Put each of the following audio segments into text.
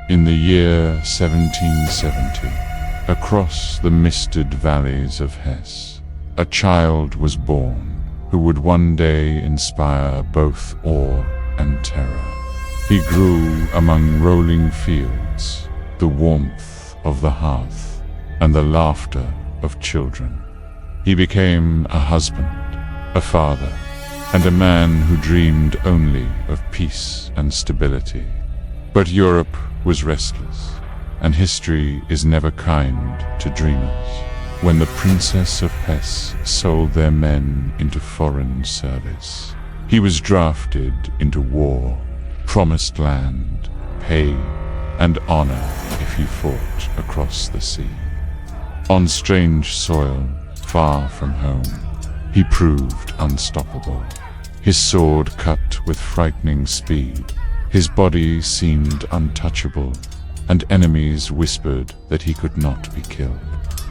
In the year 1770, across the misted valleys of Hesse, a child was born who would one day inspire both awe and terror. He grew among rolling fields, the warmth of the hearth, and the laughter of children. He became a husband, a father, and a man who dreamed only of peace and stability. But Europe was restless, and history is never kind to dreamers. When the Princess of Hesse sold their men into foreign service, he was drafted into war, promised land, pay, and honor if he fought across the sea. On strange soil, far from home, he proved unstoppable. His sword cut with frightening speed. His body seemed untouchable, and enemies whispered that he could not be killed.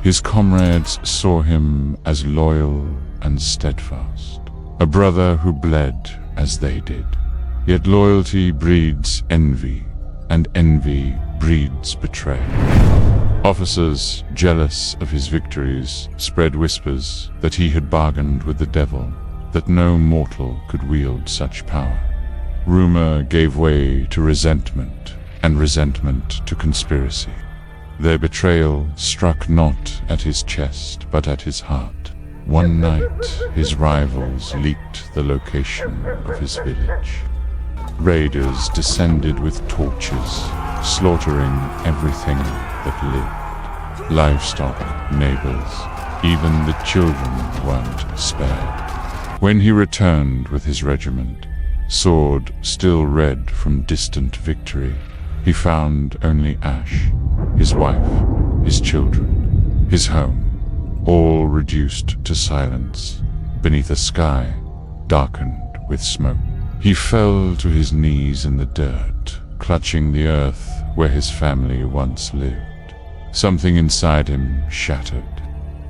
His comrades saw him as loyal and steadfast, a brother who bled as they did. Yet loyalty breeds envy, and envy breeds betrayal. Officers, jealous of his victories, spread whispers that he had bargained with the devil, that no mortal could wield such power. Rumor gave way to resentment, and resentment to conspiracy. Their betrayal struck not at his chest, but at his heart. One night, his rivals leaked the location of his village. Raiders descended with torches, slaughtering everything that lived. Livestock, neighbors, even the children weren't spared. When he returned with his regiment, sword still red from distant victory, he found only ash, his wife, his children, his home, all reduced to silence beneath a sky darkened with smoke. He fell to his knees in the dirt, clutching the earth where his family once lived. Something inside him shattered.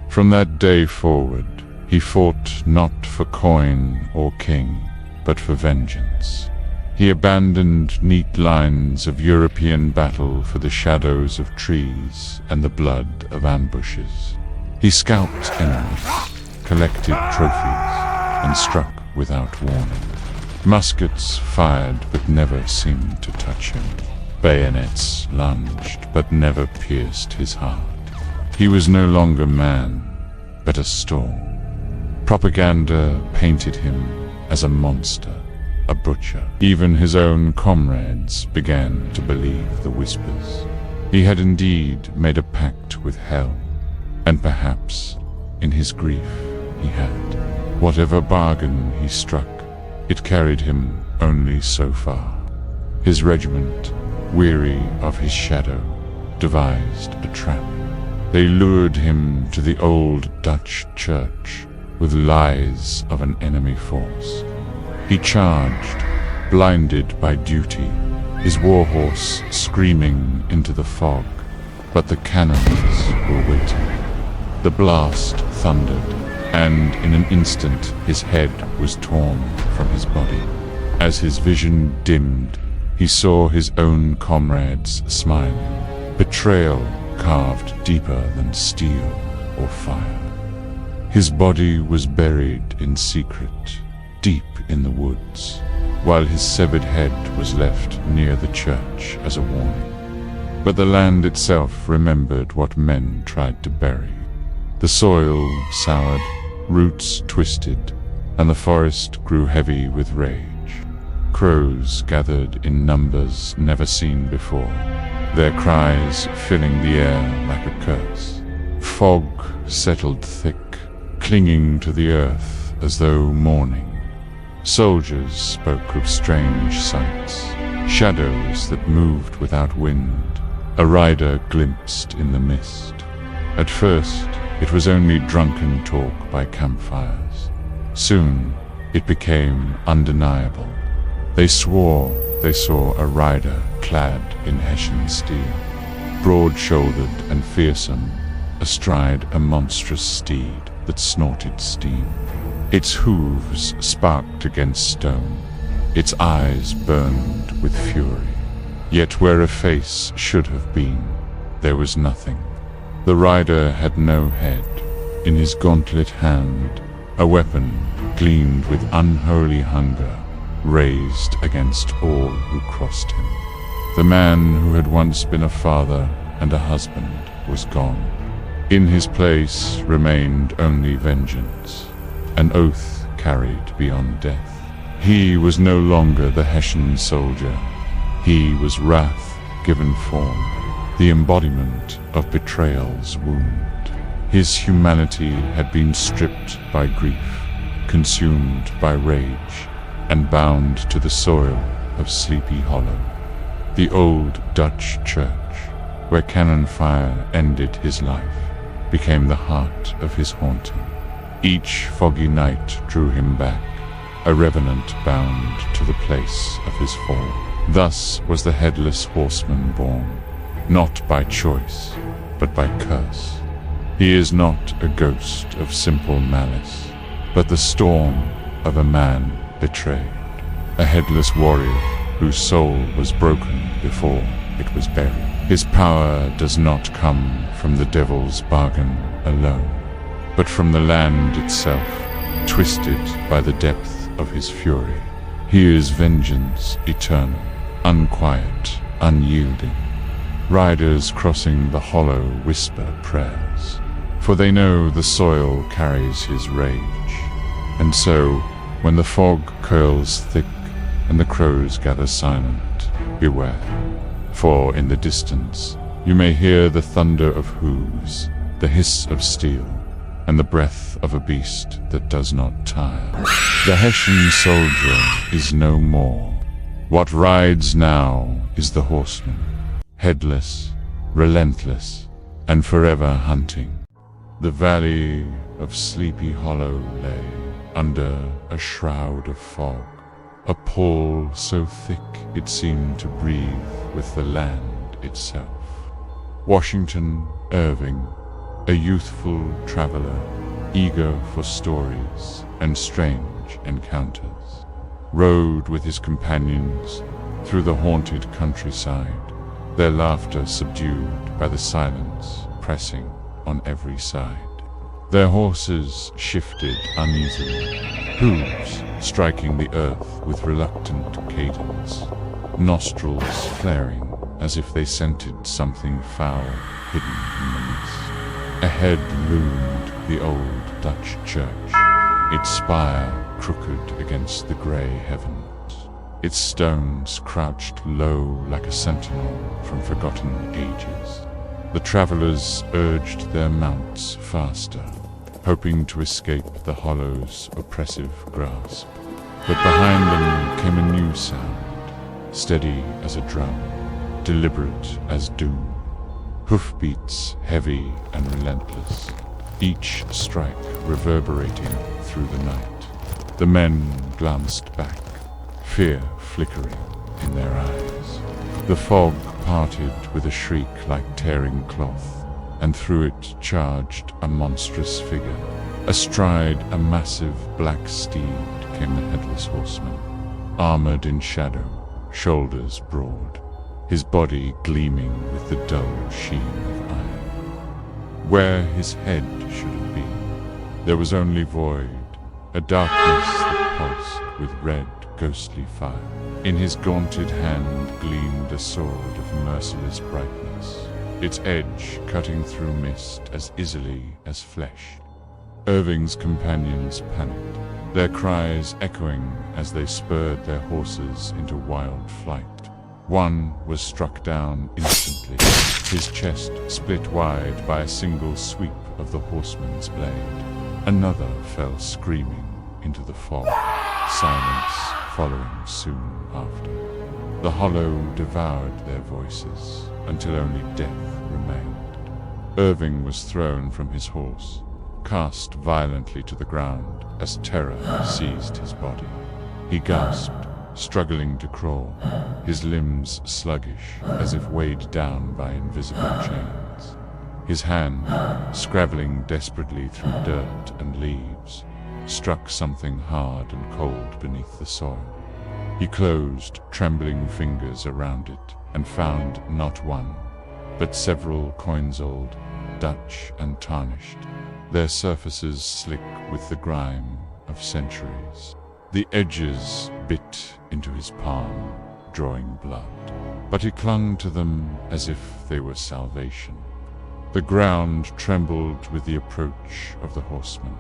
From that day forward, he fought not for coin or king, but for vengeance. He abandoned neat lines of European battle for the shadows of trees and the blood of ambushes. He scalped enemies, collected trophies, and struck without warning. Muskets fired but never seemed to touch him. Bayonets lunged but never pierced his heart. He was no longer man, but a storm. Propaganda painted him as a monster, a butcher. Even his own comrades began to believe the whispers. He had indeed made a pact with hell, and perhaps, in his grief, he had. Whatever bargain he struck, it carried him only so far. His regiment, weary of his shadow, devised a trap. They lured him to the old Dutch church with lies of an enemy force. He charged, blinded by duty, his warhorse screaming into the fog, but the cannons were waiting. The blast thundered, and in an instant his head was torn from his body. As his vision dimmed, he saw his own comrades smiling, betrayal carved deeper than steel or fire. His body was buried in secret, deep in the woods, while his severed head was left near the church as a warning. But the land itself remembered what men tried to bury. The soil soured, roots twisted, and the forest grew heavy with rage. Crows gathered in numbers never seen before, their cries filling the air like a curse. Fog settled thick, clinging to the earth as though mourning. Soldiers spoke of strange sights, shadows that moved without wind, a rider glimpsed in the mist. At first, it was only drunken talk by campfires. Soon, it became undeniable. They swore they saw a rider clad in Hessian steel, broad-shouldered and fearsome, astride a monstrous steed that snorted steam. Its hooves sparked against stone, its eyes burned with fury. Yet where a face should have been, there was nothing. The rider had no head. In his gauntlet hand, a weapon gleamed with unholy hunger, raised against all who crossed him. The man who had once been a father and a husband was gone. In his place remained only vengeance, an oath carried beyond death. He was no longer the Hessian soldier. He was wrath given form, the embodiment of betrayal's wound. His humanity had been stripped by grief, consumed by rage, and bound to the soil of Sleepy Hollow, the old Dutch church, where cannon fire ended his life, became the heart of his haunting. Each foggy night drew him back, a revenant bound to the place of his fall. Thus was the headless horseman born, not by choice, but by curse. He is not a ghost of simple malice, but the storm of a man betrayed, a headless warrior whose soul was broken before it was buried. His power does not come from the devil's bargain alone, but from the land itself, twisted by the depth of his fury. He is vengeance eternal, unquiet, unyielding. Riders crossing the hollow whisper prayers, for they know the soil carries his rage. And so, when the fog curls thick and the crows gather silent, beware, for in the distance you may hear the thunder of hooves, the hiss of steel, and the breath of a beast that does not tire. The Hessian soldier is no more. What rides now is the horseman, headless, relentless, and forever hunting. The valley of Sleepy Hollow lay under a shroud of fog, a pall so thick it seemed to breathe with the land itself. Washington Irving, a youthful traveler, eager for stories and strange encounters, rode with his companions through the haunted countryside, their laughter subdued by the silence pressing on every side. Their horses shifted uneasily, hooves striking the earth with reluctant cadence, nostrils flaring as if they scented something foul hidden in the mist. Ahead loomed the old Dutch church, its spire crooked against the grey heavens, its stones crouched low like a sentinel from forgotten ages. The travelers urged their mounts faster, hoping to escape the hollow's oppressive grasp. But behind them came a new sound, steady as a drum, deliberate as doom. Hoofbeats heavy and relentless, each strike reverberating through the night. The men glanced back, fear flickering in their eyes. The fog parted with a shriek like tearing cloth, and through it charged a monstrous figure. Astride a massive black steed came the headless horseman, armored in shadow, shoulders broad, his body gleaming with the dull sheen of iron. Where his head should have been, there was only void, a darkness that pulsed with red, ghostly fire. In his gaunted hand gleamed a sword of merciless brightness, its edge cutting through mist as easily as flesh. Irving's companions panicked, their cries echoing as they spurred their horses into wild flight. One was struck down instantly, his chest split wide by a single sweep of the horseman's blade. Another fell screaming into the fog, silence following soon after. The hollow devoured their voices until only death remained. Irving was thrown from his horse, cast violently to the ground as terror seized his body. He gasped, struggling to crawl, his limbs sluggish as if weighed down by invisible chains. His hand, scrabbling desperately through dirt and leaves, struck something hard and cold beneath the soil. He closed trembling fingers around it, and found not one, but several coins old, Dutch and tarnished, their surfaces slick with the grime of centuries. The edges bit into his palm, drawing blood, but he clung to them as if they were salvation. The ground trembled with the approach of the horseman,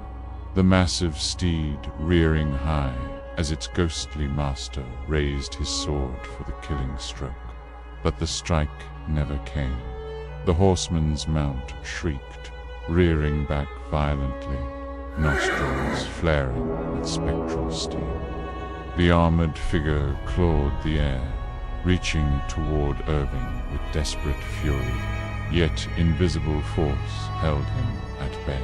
the massive steed rearing high as its ghostly master raised his sword for the killing stroke. But the strike never came. The horseman's mount shrieked, rearing back violently, nostrils flaring with spectral steam. The armored figure clawed the air, reaching toward Irving with desperate fury, yet invisible force held him at bay.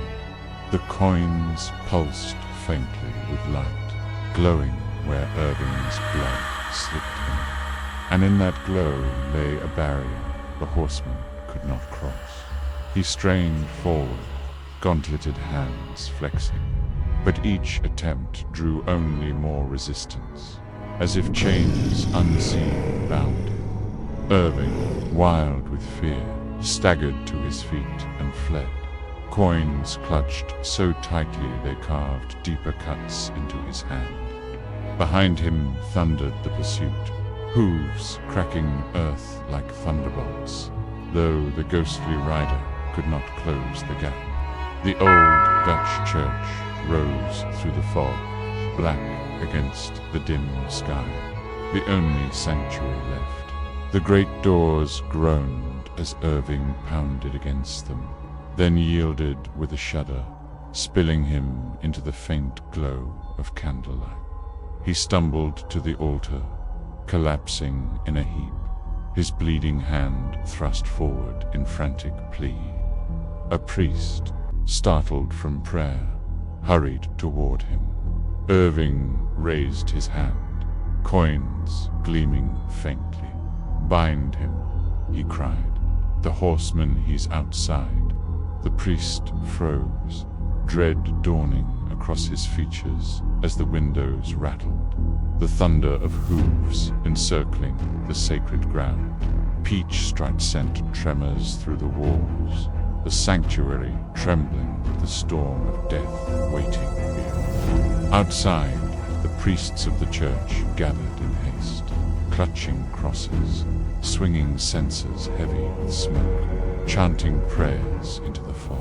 The coins pulsed faintly with light, glowing where Irving's blood slipped him. And in that glow lay a barrier the horseman could not cross. He strained forward, gauntleted hands flexing, but each attempt drew only more resistance, as if chains unseen bound him. Irving, wild with fear, staggered to his feet and fled. Coins clutched so tightly they carved deeper cuts into his hand. Behind him thundered the pursuit, hooves cracking earth like thunderbolts, though the ghostly rider could not close the gap. The old Dutch church rose through the fog, black against the dim sky, the only sanctuary left. The great doors groaned as Irving pounded against them, then yielded with a shudder, spilling him into the faint glow of candlelight. He stumbled to the altar, collapsing in a heap, his bleeding hand thrust forward in frantic plea. A priest, startled from prayer, hurried toward him. Irving raised his hand, coins gleaming faintly. "Bind him," he cried. "The horseman, he's outside." The priest froze, dread dawning across his features as the windows rattled, the thunder of hooves encircling the sacred ground. Peach-strut sent tremors through the walls, the sanctuary trembling with the storm of death waiting beyond. Outside, the priests of the church gathered in haste, clutching crosses, swinging censers heavy with smoke, chanting prayers into the fog.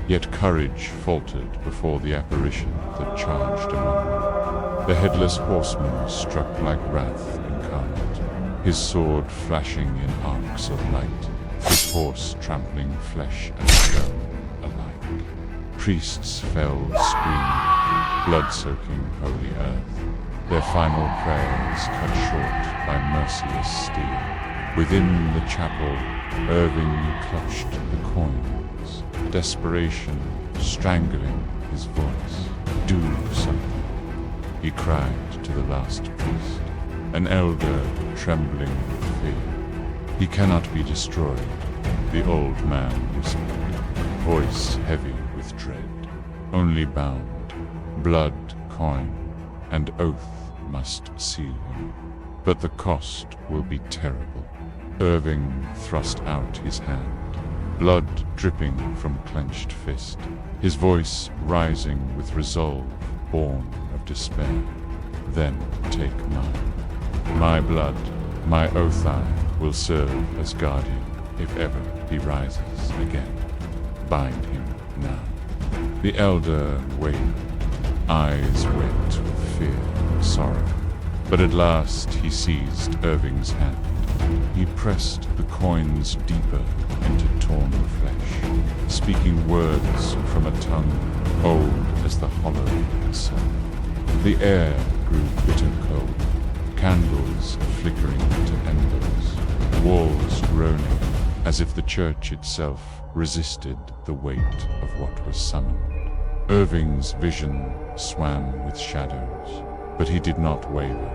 Yet courage faltered before the apparition that charged among them. The headless horseman struck like wrath incarnate, his sword flashing in arcs of light, his horse trampling flesh and stone alike. Priests fell screaming, blood-soaking holy earth, their final prayers cut short by merciless steel. Within the chapel, Irving clutched the coins, desperation strangling his voice. "Do something," he cried to the last priest, an elder trembling with fear. "He cannot be destroyed," the old man whispered, voice heavy with dread. "Only bound, blood, coin, and oath must seal him. But the cost will be terrible." Irving thrust out his hand, blood dripping from clenched fist, his voice rising with resolve born of despair. "Then take mine. My blood, my oath I will serve as guardian if ever he rises again. Bind him now." The elder wavered, eyes wet with fear and sorrow. But at last he seized Irving's hand. He pressed the coins deeper into torn flesh, speaking words from a tongue old as the hollow itself. The air grew bitter cold, candles flickering into embers, walls groaning as if the church itself resisted the weight of what was summoned. Irving's vision swam with shadows, but he did not waver,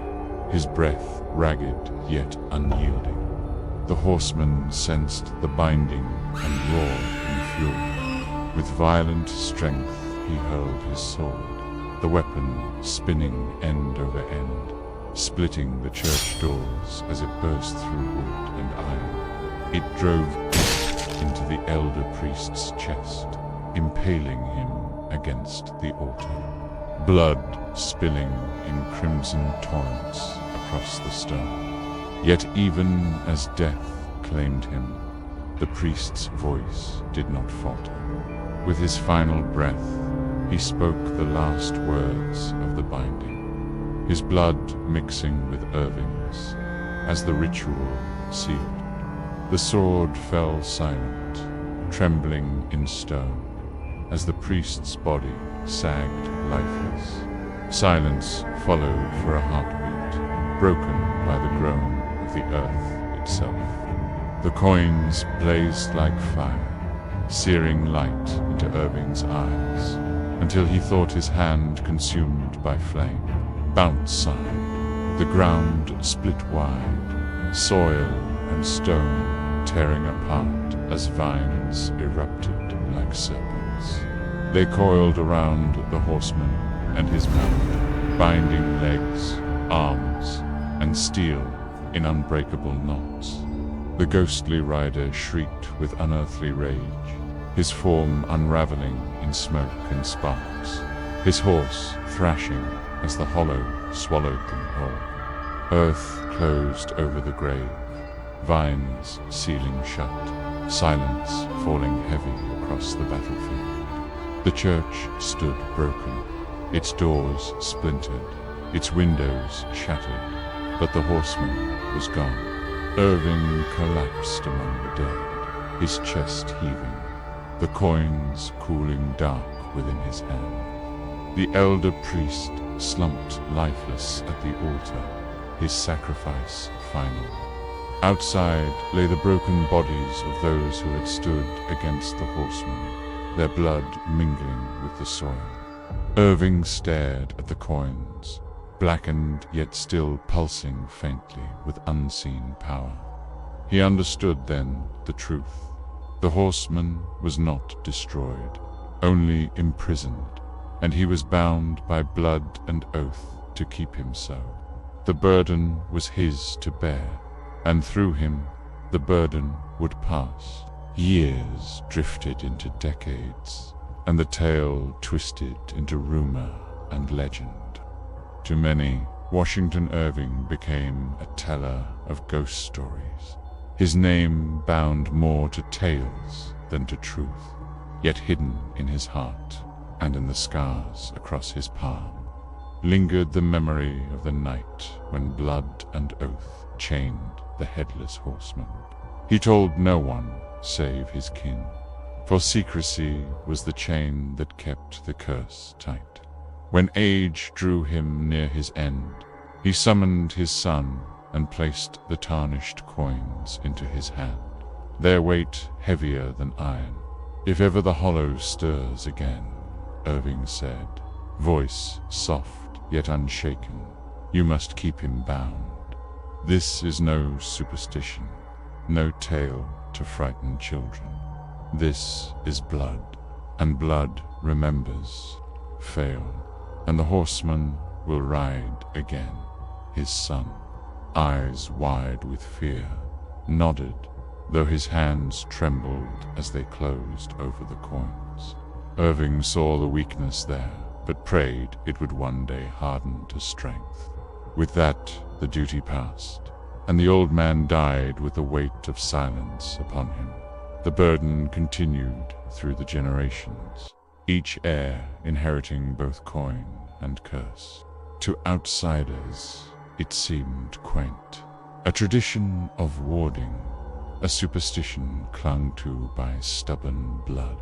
his breath ragged yet unyielding. The horseman sensed the binding and roared in fury. With violent strength he hurled his sword, the weapon spinning end over end, splitting the church doors as it burst through wood and iron. It drove deep into the elder priest's chest, impaling him against the altar. Blood spilling in crimson torrents across the stone. Yet even as death claimed him, the priest's voice did not falter. With his final breath, he spoke the last words of the binding, his blood mixing with Irving's as the ritual sealed. The sword fell silent, trembling in stone, as the priest's body sagged lifeless. Silence followed for a heartbeat, broken by the groan of the earth itself. The coins blazed like fire, searing light into Irving's eyes, until he thought his hand consumed by flame. Bounce side, the ground split wide, soil and stone tearing apart as vines erupted like serpents. They coiled around the horseman and his mount, binding legs, arms, and steel in unbreakable knots. The ghostly rider shrieked with unearthly rage, his form unraveling in smoke and sparks, his horse thrashing as the hollow swallowed them whole. Earth closed over the grave, vines sealing shut, silence falling heavy across the battlefield. The church stood broken, its doors splintered, its windows shattered, but the horseman was gone. Irving collapsed among the dead, his chest heaving, the coins cooling dark within his hand. The elder priest slumped lifeless at the altar, his sacrifice final. Outside lay the broken bodies of those who had stood against the horseman, their blood mingling with the soil. Irving stared at the coins, blackened yet still pulsing faintly with unseen power. He understood then the truth. The horseman was not destroyed, only imprisoned, and he was bound by blood and oath to keep him so. The burden was his to bear, and through him the burden would pass. Years drifted into decades, and the tale twisted into rumor and legend. To many, Washington Irving became a teller of ghost stories. His name bound more to tales than to truth, yet hidden in his heart and in the scars across his palm, lingered the memory of the night when blood and oath chained the headless horseman. He told no one save his kin, for secrecy was the chain that kept the curse tight. When age drew him near his end, he summoned his son and placed the tarnished coins into his hand, their weight heavier than iron. "If ever the hollow stirs again," Irving said, voice soft yet unshaken, "you must keep him bound. This is no superstition, no tale to frighten children. This is blood, and blood remembers. Fail, and the horseman will ride again." His son, eyes wide with fear, nodded, though his hands trembled as they closed over the coins. Irving saw the weakness there, but prayed it would one day harden to strength. With that, the duty passed, and the old man died with the weight of silence upon him. The burden continued through the generations, each heir inheriting both coin and curse. To outsiders, it seemed quaint, a tradition of warding, a superstition clung to by stubborn blood.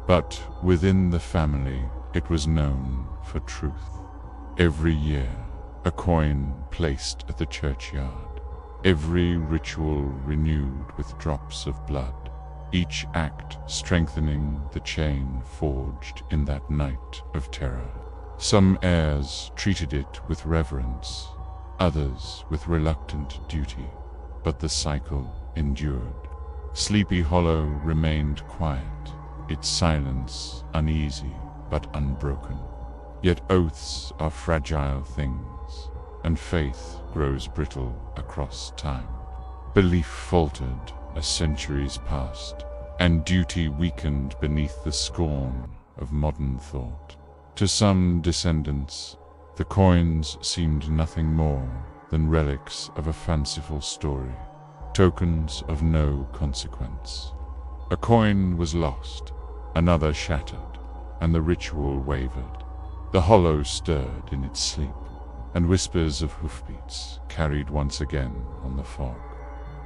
But within the family, it was known for truth. Every year, a coin placed at the churchyard, every ritual renewed with drops of blood, each act strengthening the chain forged in that night of terror. Some heirs treated it with reverence, others with reluctant duty, but the cycle endured. Sleepy Hollow remained quiet, its silence uneasy but unbroken. Yet oaths are fragile things. and faith grows brittle across time. Belief faltered as centuries passed, and duty weakened beneath the scorn of modern thought. To some descendants, the coins seemed nothing more than relics of a fanciful story, tokens of no consequence. A coin was lost, another shattered, and the ritual wavered. The hollow stirred in its sleep, and whispers of hoofbeats carried once again on the fog.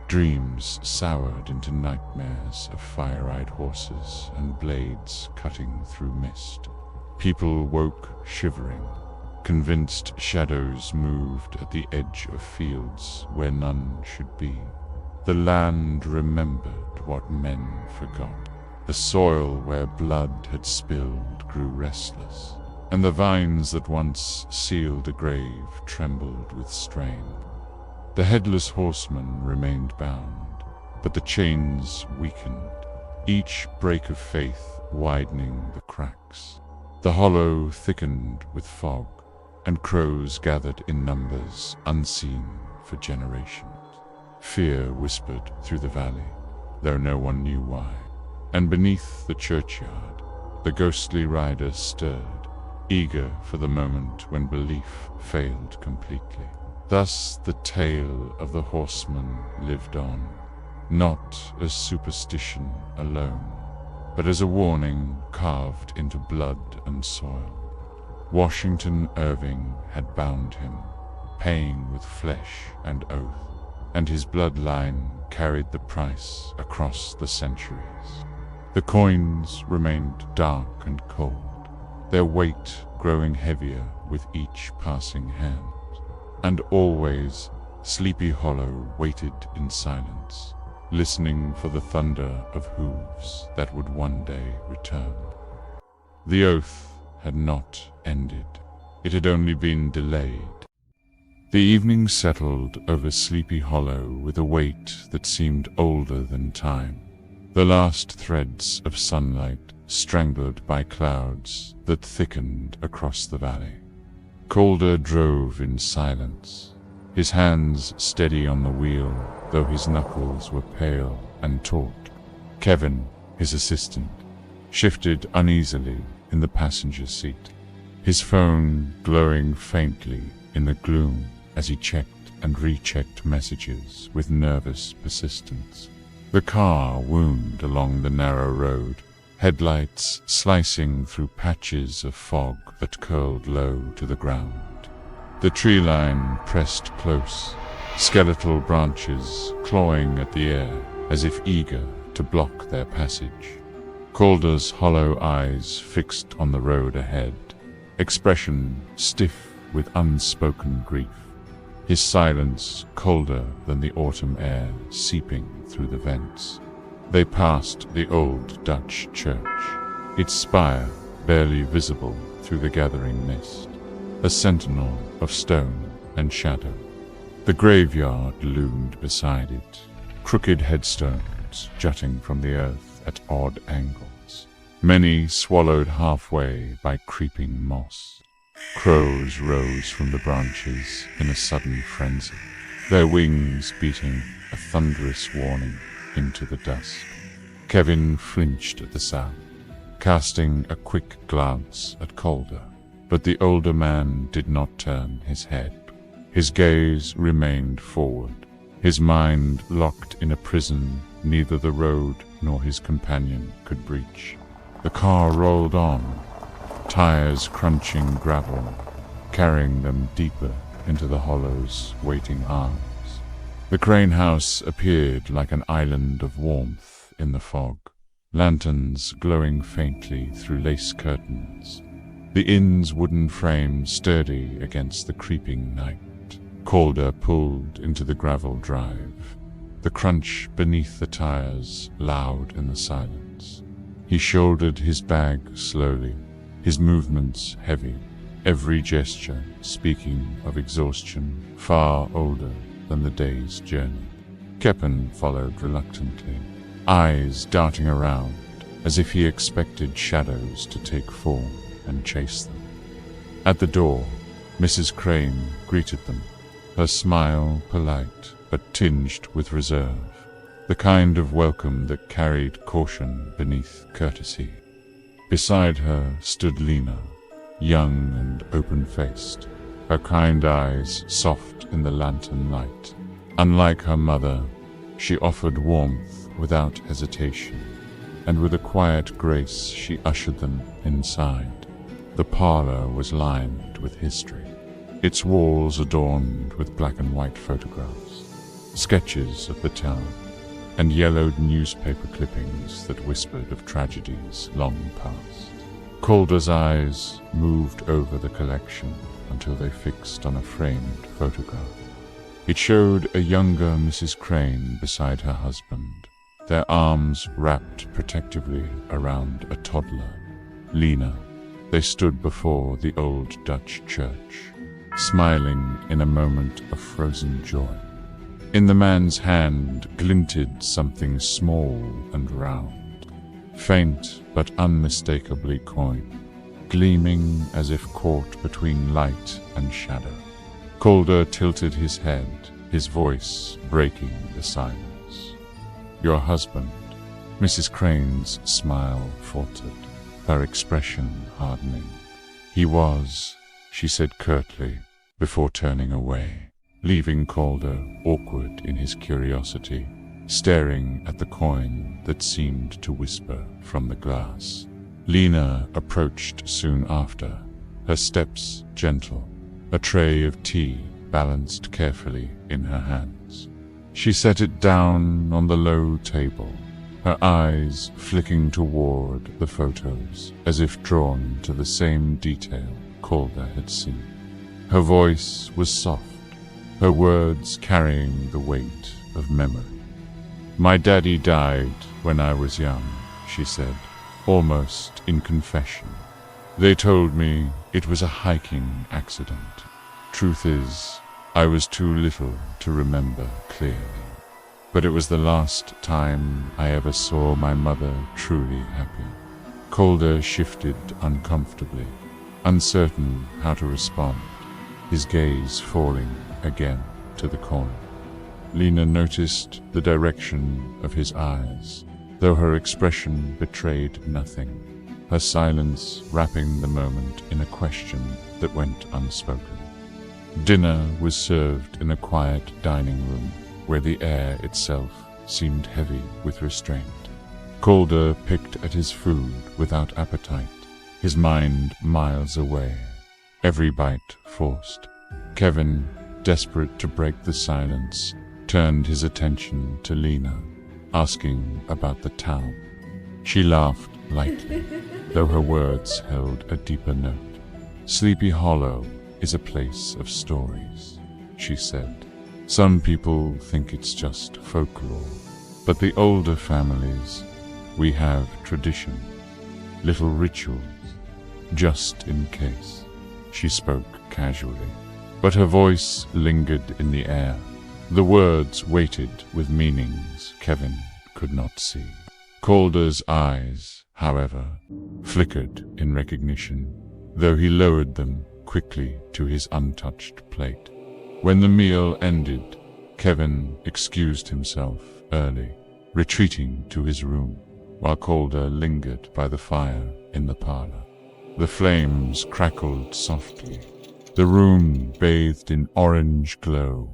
Dreams soured into nightmares of fire-eyed horses and blades cutting through mist. People woke shivering, convinced shadows moved at the edge of fields where none should be. The land remembered what men forgot. The soil where blood had spilled grew restless, and the vines that once sealed a grave trembled with strain. The headless horseman remained bound, but the chains weakened, each break of faith widening the cracks. The hollow thickened with fog, and crows gathered in numbers unseen for generations. Fear whispered through the valley, though no one knew why. And beneath the churchyard, the ghostly rider stirred, eager for the moment when belief failed completely. Thus the tale of the horseman lived on, not as superstition alone, but as a warning carved into blood and soil. Washington Irving had bound him, paying with flesh and oath, and his bloodline carried the price across the centuries. The coins remained dark and cold, their weight growing heavier with each passing hand. And always Sleepy Hollow waited in silence, listening for the thunder of hooves that would one day return. The oath had not ended. It had only been delayed. The evening settled over Sleepy Hollow with a weight that seemed older than time. The last threads of sunlight strangled by clouds that thickened across the valley. Calder drove in silence, his hands steady on the wheel, though his knuckles were pale and taut. Kevin, his assistant, shifted uneasily in the passenger seat, his phone glowing faintly in the gloom as he checked and rechecked messages with nervous persistence. The car wound along the narrow road, headlights slicing through patches of fog that curled low to the ground. The tree line pressed close, skeletal branches clawing at the air as if eager to block their passage. Calder's hollow eyes fixed on the road ahead, expression stiff with unspoken grief, his silence colder than the autumn air seeping through the vents. They passed the old Dutch church, its spire barely visible through the gathering mist, a sentinel of stone and shadow. The graveyard loomed beside it, crooked headstones jutting from the earth at odd angles, many swallowed halfway by creeping moss. Crows rose from the branches in a sudden frenzy, their wings beating a thunderous warning into the dusk. Kevin flinched at the sound, casting a quick glance at Calder, but the older man did not turn his head. His gaze remained forward, his mind locked in a prison neither the road nor his companion could breach. The car rolled on, tires crunching gravel, carrying them deeper into the hollow's waiting arms. The crane house appeared like an island of warmth in the fog, lanterns glowing faintly through lace curtains, the inn's wooden frame sturdy against the creeping night. Calder pulled into the gravel drive, the crunch beneath the tires loud in the silence. He shouldered his bag slowly, his movements heavy, every gesture speaking of exhaustion far older than the day's journey. Kevin followed reluctantly, eyes darting around as if he expected shadows to take form and chase them. At the door, Mrs. Crane greeted them, her smile polite but tinged with reserve, the kind of welcome that carried caution beneath courtesy. Beside her stood Lena, young and open-faced, her kind eyes soft in the lantern light. Unlike her mother, she offered warmth without hesitation, and with a quiet grace she ushered them inside. The parlor was lined with history, its walls adorned with black and white photographs, sketches of the town, and yellowed newspaper clippings that whispered of tragedies long past. Calder's eyes moved over the collection until they fixed on a framed photograph. It showed a younger Mrs. Crane beside her husband, their arms wrapped protectively around a toddler, Lena. They stood before the old Dutch church, smiling in a moment of frozen joy. In the man's hand glinted something small and round, faint but unmistakably coin, gleaming as if caught between light and shadow. Calder tilted his head, his voice breaking the silence. "Your husband." Mrs. Crane's smile faltered, her expression hardening. "He was," she said curtly, before turning away, leaving Calder awkward in his curiosity, staring at the coin that seemed to whisper from the glass. Lena approached soon after, her steps gentle, a tray of tea balanced carefully in her hands. She set it down on the low table, her eyes flicking toward the photos as if drawn to the same detail Calder had seen. Her voice was soft, her words carrying the weight of memory. "My daddy died when I was young," she said, almost in confession. "They told me it was a hiking accident. Truth is, I was too little to remember clearly. But it was the last time I ever saw my mother truly happy." Calder shifted uncomfortably, uncertain how to respond, his gaze falling again to the coin. Lena noticed the direction of his eyes, though her expression betrayed nothing, her silence wrapping the moment in a question that went unspoken. Dinner was served in a quiet dining room, where the air itself seemed heavy with restraint. Calder picked at his food without appetite, his mind miles away, every bite forced. Kevin, desperate to break the silence, turned his attention to Lena, asking about the town. She laughed lightly, though her words held a deeper note. "Sleepy Hollow is a place of stories," she said. "Some people think it's just folklore, but the older families, we have tradition, little rituals, just in case." She spoke casually, but her voice lingered in the air. The words weighted with meanings Kevin could not see. Calder's eyes, however, flickered in recognition, though he lowered them quickly to his untouched plate. When the meal ended, Kevin excused himself early, retreating to his room, while Calder lingered by the fire in the parlor. The flames crackled softly, the room bathed in orange glow,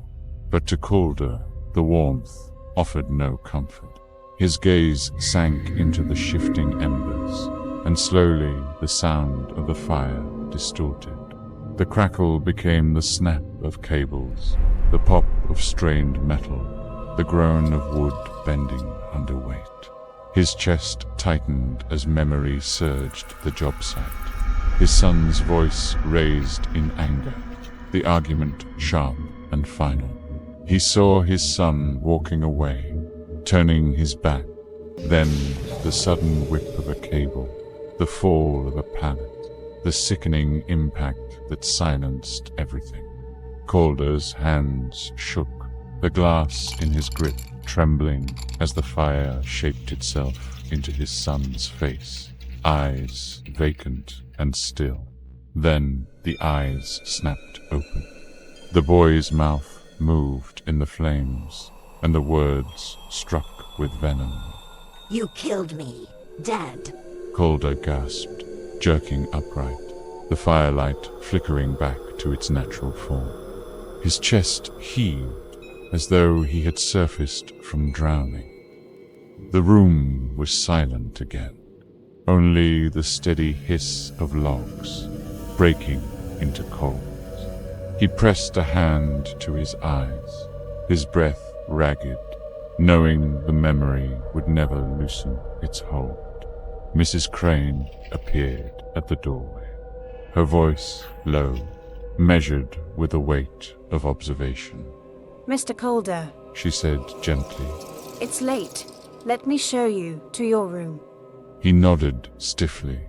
but to Calder the warmth offered no comfort. His gaze sank into the shifting embers, and slowly the sound of the fire distorted. The crackle became the snap of cables, the pop of strained metal, the groan of wood bending under weight. His chest tightened as memory surged the job site, his son's voice raised in anger, the argument sharp and final. He saw his son walking away, turning his back, then the sudden whip of a cable, the fall of a pallet, the sickening impact that silenced everything. Calder's hands shook, the glass in his grip trembling as the fire shaped itself into his son's face, eyes vacant and still. Then the eyes snapped open. The boy's mouth moved in the flames, and the words struck with venom. You killed me, Dad. Calder gasped, jerking upright, the firelight flickering back to its natural form. His chest heaved as though he had surfaced from drowning. The room was silent again, only the steady hiss of logs breaking into coals. He pressed a hand to his eyes, his breath ragged, knowing the memory would never loosen its hold. Mrs. Crane appeared at the doorway, her voice low, measured with the weight of observation. Mr. Calder, She said gently. it's late. Let me show you to your room. He nodded stiffly,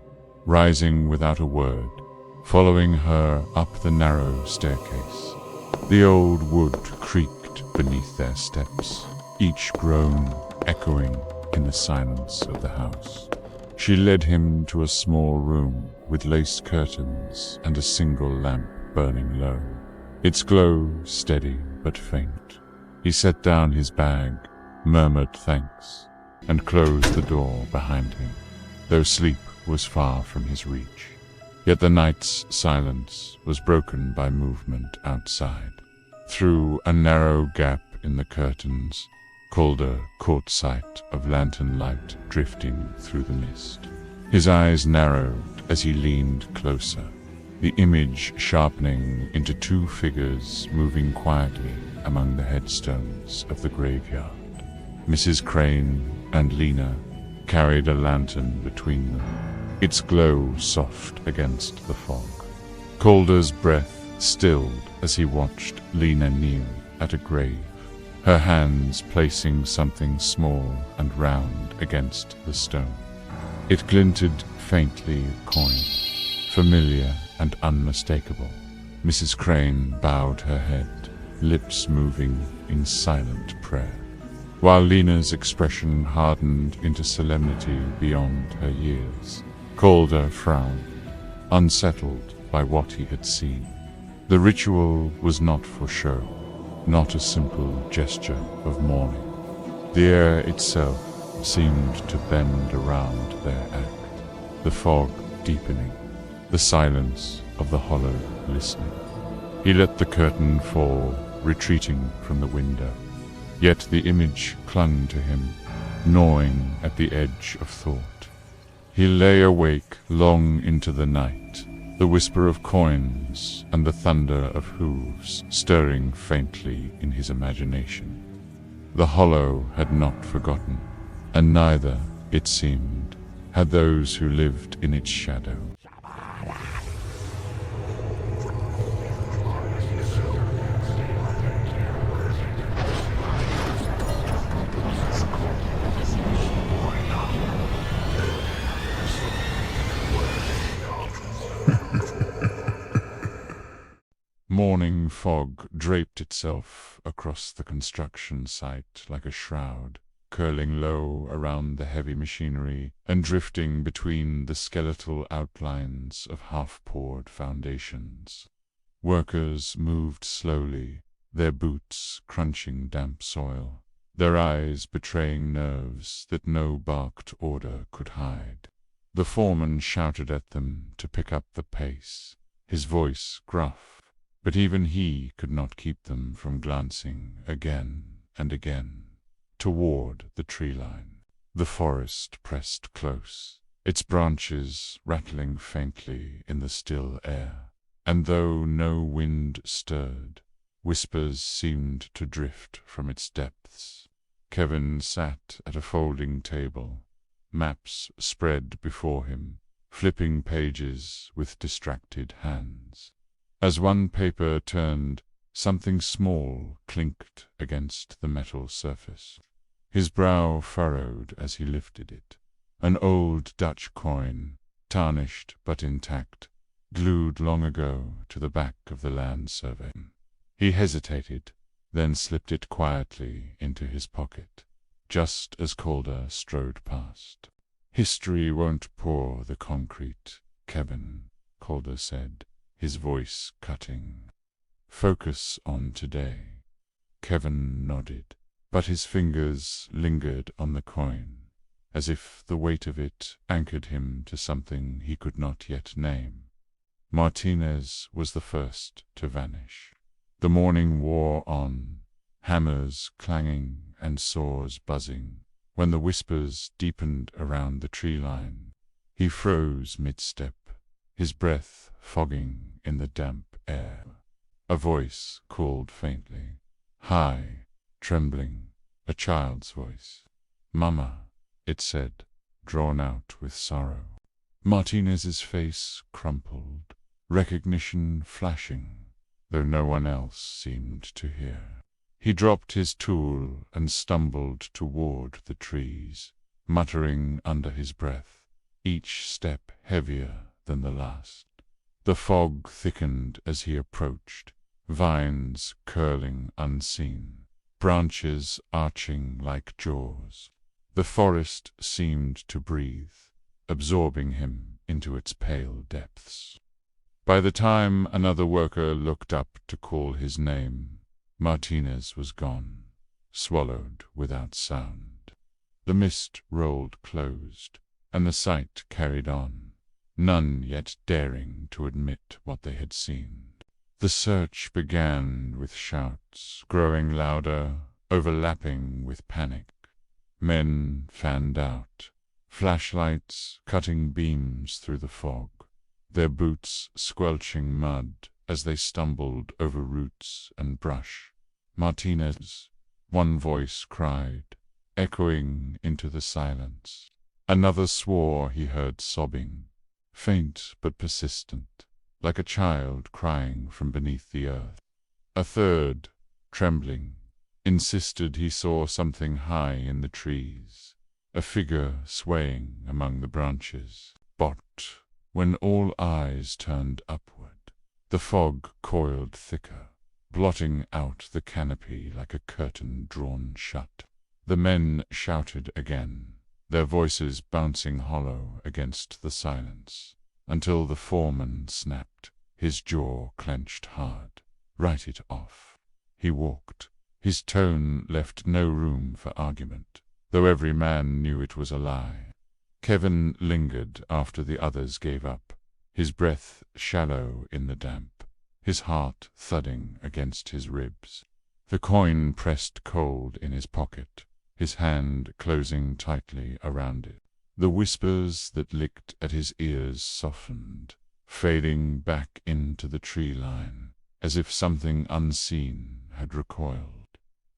rising without a word, following her up the narrow staircase. The old wood creaked beneath their steps, each groan echoing in the silence of the house. She led him to a small room with lace curtains and a single lamp burning low, its glow steady but faint. He set down his bag, murmured thanks, and closed the door behind him, though sleep was far from his reach. Yet the night's silence was broken by movement outside. Through a narrow gap in the curtains, Calder caught sight of lantern light drifting through the mist. His eyes narrowed as he leaned closer, the image sharpening into two figures moving quietly among the headstones of the graveyard. Mrs. Crane and Lena carried a lantern between them, its glow soft against the fog. Calder's breath stilled as he watched Lena kneel at a grave, her hands placing something small and round against the stone. It glinted faintly a coin, familiar and unmistakable. Mrs. Crane bowed her head, lips moving in silent prayer, while Lena's expression hardened into solemnity beyond her years. Calder frowned, unsettled by what he had seen. The ritual was not for show, not a simple gesture of mourning. The air itself seemed to bend around their act, the fog deepening, the silence of the hollow listening. He let the curtain fall, retreating from the window, yet the image clung to him, gnawing at the edge of thought. He lay awake long into the night, the whisper of coins and the thunder of hooves stirring faintly in his imagination. The hollow had not forgotten, and neither, it seemed, had those who lived in its shadow. Morning fog draped itself across the construction site like a shroud, curling low around the heavy machinery and drifting between the skeletal outlines of half-poured foundations. Workers moved slowly, their boots crunching damp soil, their eyes betraying nerves that no barked order could hide. The foreman shouted at them to pick up the pace, his voice gruff, but even he could not keep them from glancing again and again toward the tree line. The forest pressed close, its branches rattling faintly in the still air, and though no wind stirred, whispers seemed to drift from its depths. Kevin sat at a folding table, maps spread before him, flipping pages with distracted hands. As one paper turned, something small clinked against the metal surface. His brow furrowed as he lifted it. An old Dutch coin, tarnished but intact, glued long ago to the back of the land survey. He hesitated, then slipped it quietly into his pocket, just as Calder strode past. "History won't pour the concrete, Kevin," Calder said, his voice cutting. Focus on today. Kevin nodded, but his fingers lingered on the coin, as if the weight of it anchored him to something he could not yet name. Martinez was the first to vanish. The morning wore on, hammers clanging and saws buzzing, when the whispers deepened around the tree line. He froze mid-step, his breath fogging in the damp air. A voice called faintly, high, trembling, a child's voice. "Mama," it said, drawn out with sorrow. Martinez's face crumpled, recognition flashing, though no one else seemed to hear. He dropped his tool and stumbled toward the trees, muttering under his breath, each step heavier than the last. The fog thickened as he approached, vines curling unseen, branches arching like jaws. The forest seemed to breathe, absorbing him into its pale depths. By the time another worker looked up to call his name, Martinez was gone, swallowed without sound. The mist rolled closed, and the sight carried on, none yet daring to admit what they had seen. The search began with shouts, growing louder, overlapping with panic. Men fanned out, flashlights cutting beams through the fog, their boots squelching mud as they stumbled over roots and brush. "Martinez," one voice cried, echoing into the silence. Another swore he heard sobbing, faint but persistent, like a child crying from beneath the earth. A third, trembling, insisted he saw something high in the trees, a figure swaying among the branches. But when all eyes turned upward, the fog coiled thicker, blotting out the canopy like a curtain drawn shut. The men shouted again, their voices bouncing hollow against the silence, until the foreman snapped, his jaw clenched hard. "Write it off." He walked. His tone left no room for argument, though every man knew it was a lie. Kevin lingered after the others gave up, his breath shallow in the damp, his heart thudding against his ribs. The coin pressed cold in his pocket, his hand closing tightly around it. The whispers that licked at his ears softened, fading back into the tree line, as if something unseen had recoiled.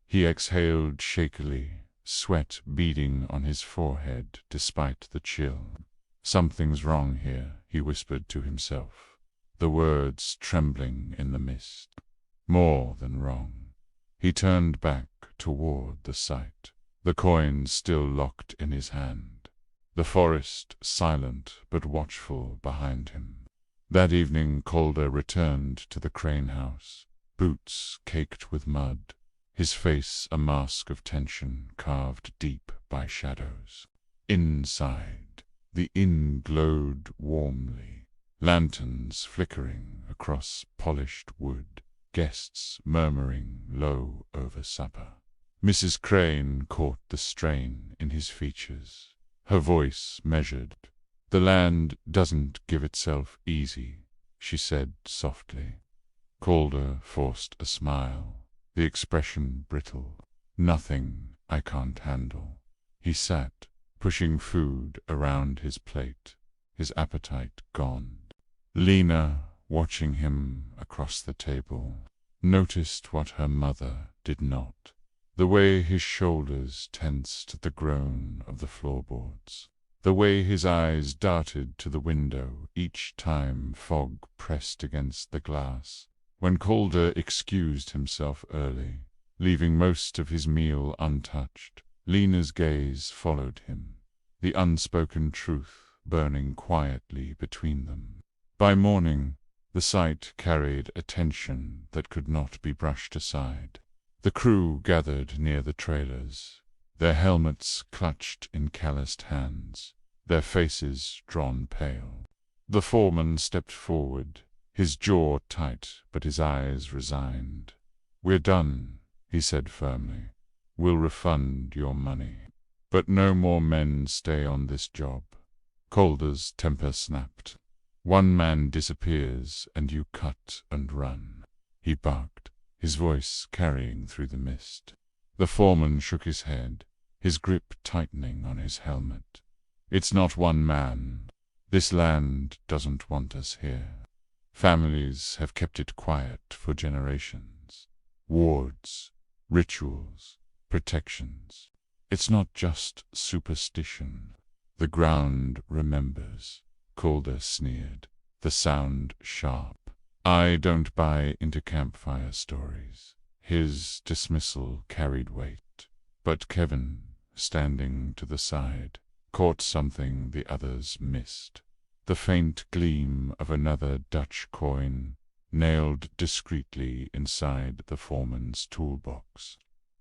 He exhaled shakily, sweat beading on his forehead despite the chill. "Something's wrong here," he whispered to himself, the words trembling in the mist. More than wrong. He turned back toward the sight, the coin still locked in his hand, the forest silent but watchful behind him. That evening Calder returned to the crane house, boots caked with mud, his face a mask of tension carved deep by shadows. Inside, the inn glowed warmly, lanterns flickering across polished wood, guests murmuring low over supper. Mrs. Crane caught the strain in his features, her voice measured. "The land doesn't give itself easy," she said softly. Calder forced a smile, the expression brittle. "Nothing I can't handle." He sat, pushing food around his plate, his appetite gone. Lena, watching him across the table, noticed what her mother did not, the way his shoulders tensed at the groan of the floorboards, the way his eyes darted to the window each time fog pressed against the glass. When Calder excused himself early, leaving most of his meal untouched, Lena's gaze followed him, the unspoken truth burning quietly between them. By morning, the sight carried a tension that could not be brushed aside. The crew gathered near the trailers, their helmets clutched in calloused hands, their faces drawn pale. The foreman stepped forward, his jaw tight but his eyes resigned. "We're done," he said firmly. "We'll refund your money. But no more men stay on this job." Calder's temper snapped. "One man disappears and you cut and run," he barked, his voice carrying through the mist. The foreman shook his head, his grip tightening on his helmet. "It's not one man. This land doesn't want us here. Families have kept it quiet for generations. Wards, rituals, protections. It's not just superstition. The ground remembers," Calder sneered, the sound sharp. "I don't buy into campfire stories." His dismissal carried weight, but Kevin, standing to the side, caught something the others missed. The faint gleam of another Dutch coin, nailed discreetly inside the foreman's toolbox.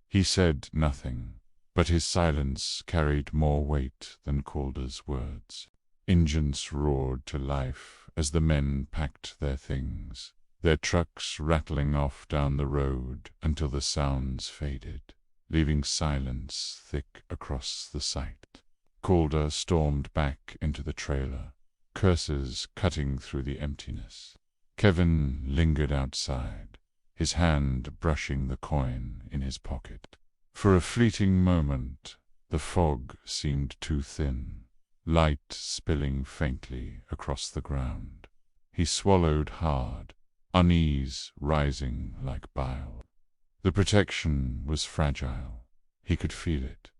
He said nothing, but his silence carried more weight than Calder's words. Engines roared to life as the men packed their things, their trucks rattling off down the road until the sounds faded, leaving silence thick across the site. Calder stormed back into the trailer, curses cutting through the emptiness. Kevin lingered outside, his hand brushing the coin in his pocket. For a fleeting moment, the fog seemed too thin, light spilling faintly across the ground. He swallowed hard, unease rising like bile. The protection was fragile. He could feel it,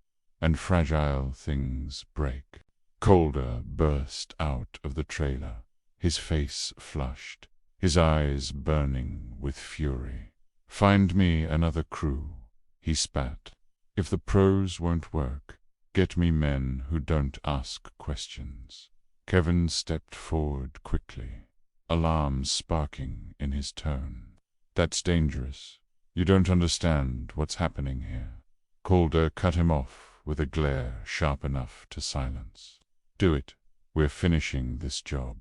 and fragile things break. Calder burst out of the trailer, his face flushed, his eyes burning with fury. "Find me another crew," he spat. "If the pros won't work, get me men who don't ask questions." Kevin stepped forward quickly, alarm sparking in his tone. "That's dangerous. You don't understand what's happening here." Calder cut him off with a glare sharp enough to silence. "Do it. We're finishing this job."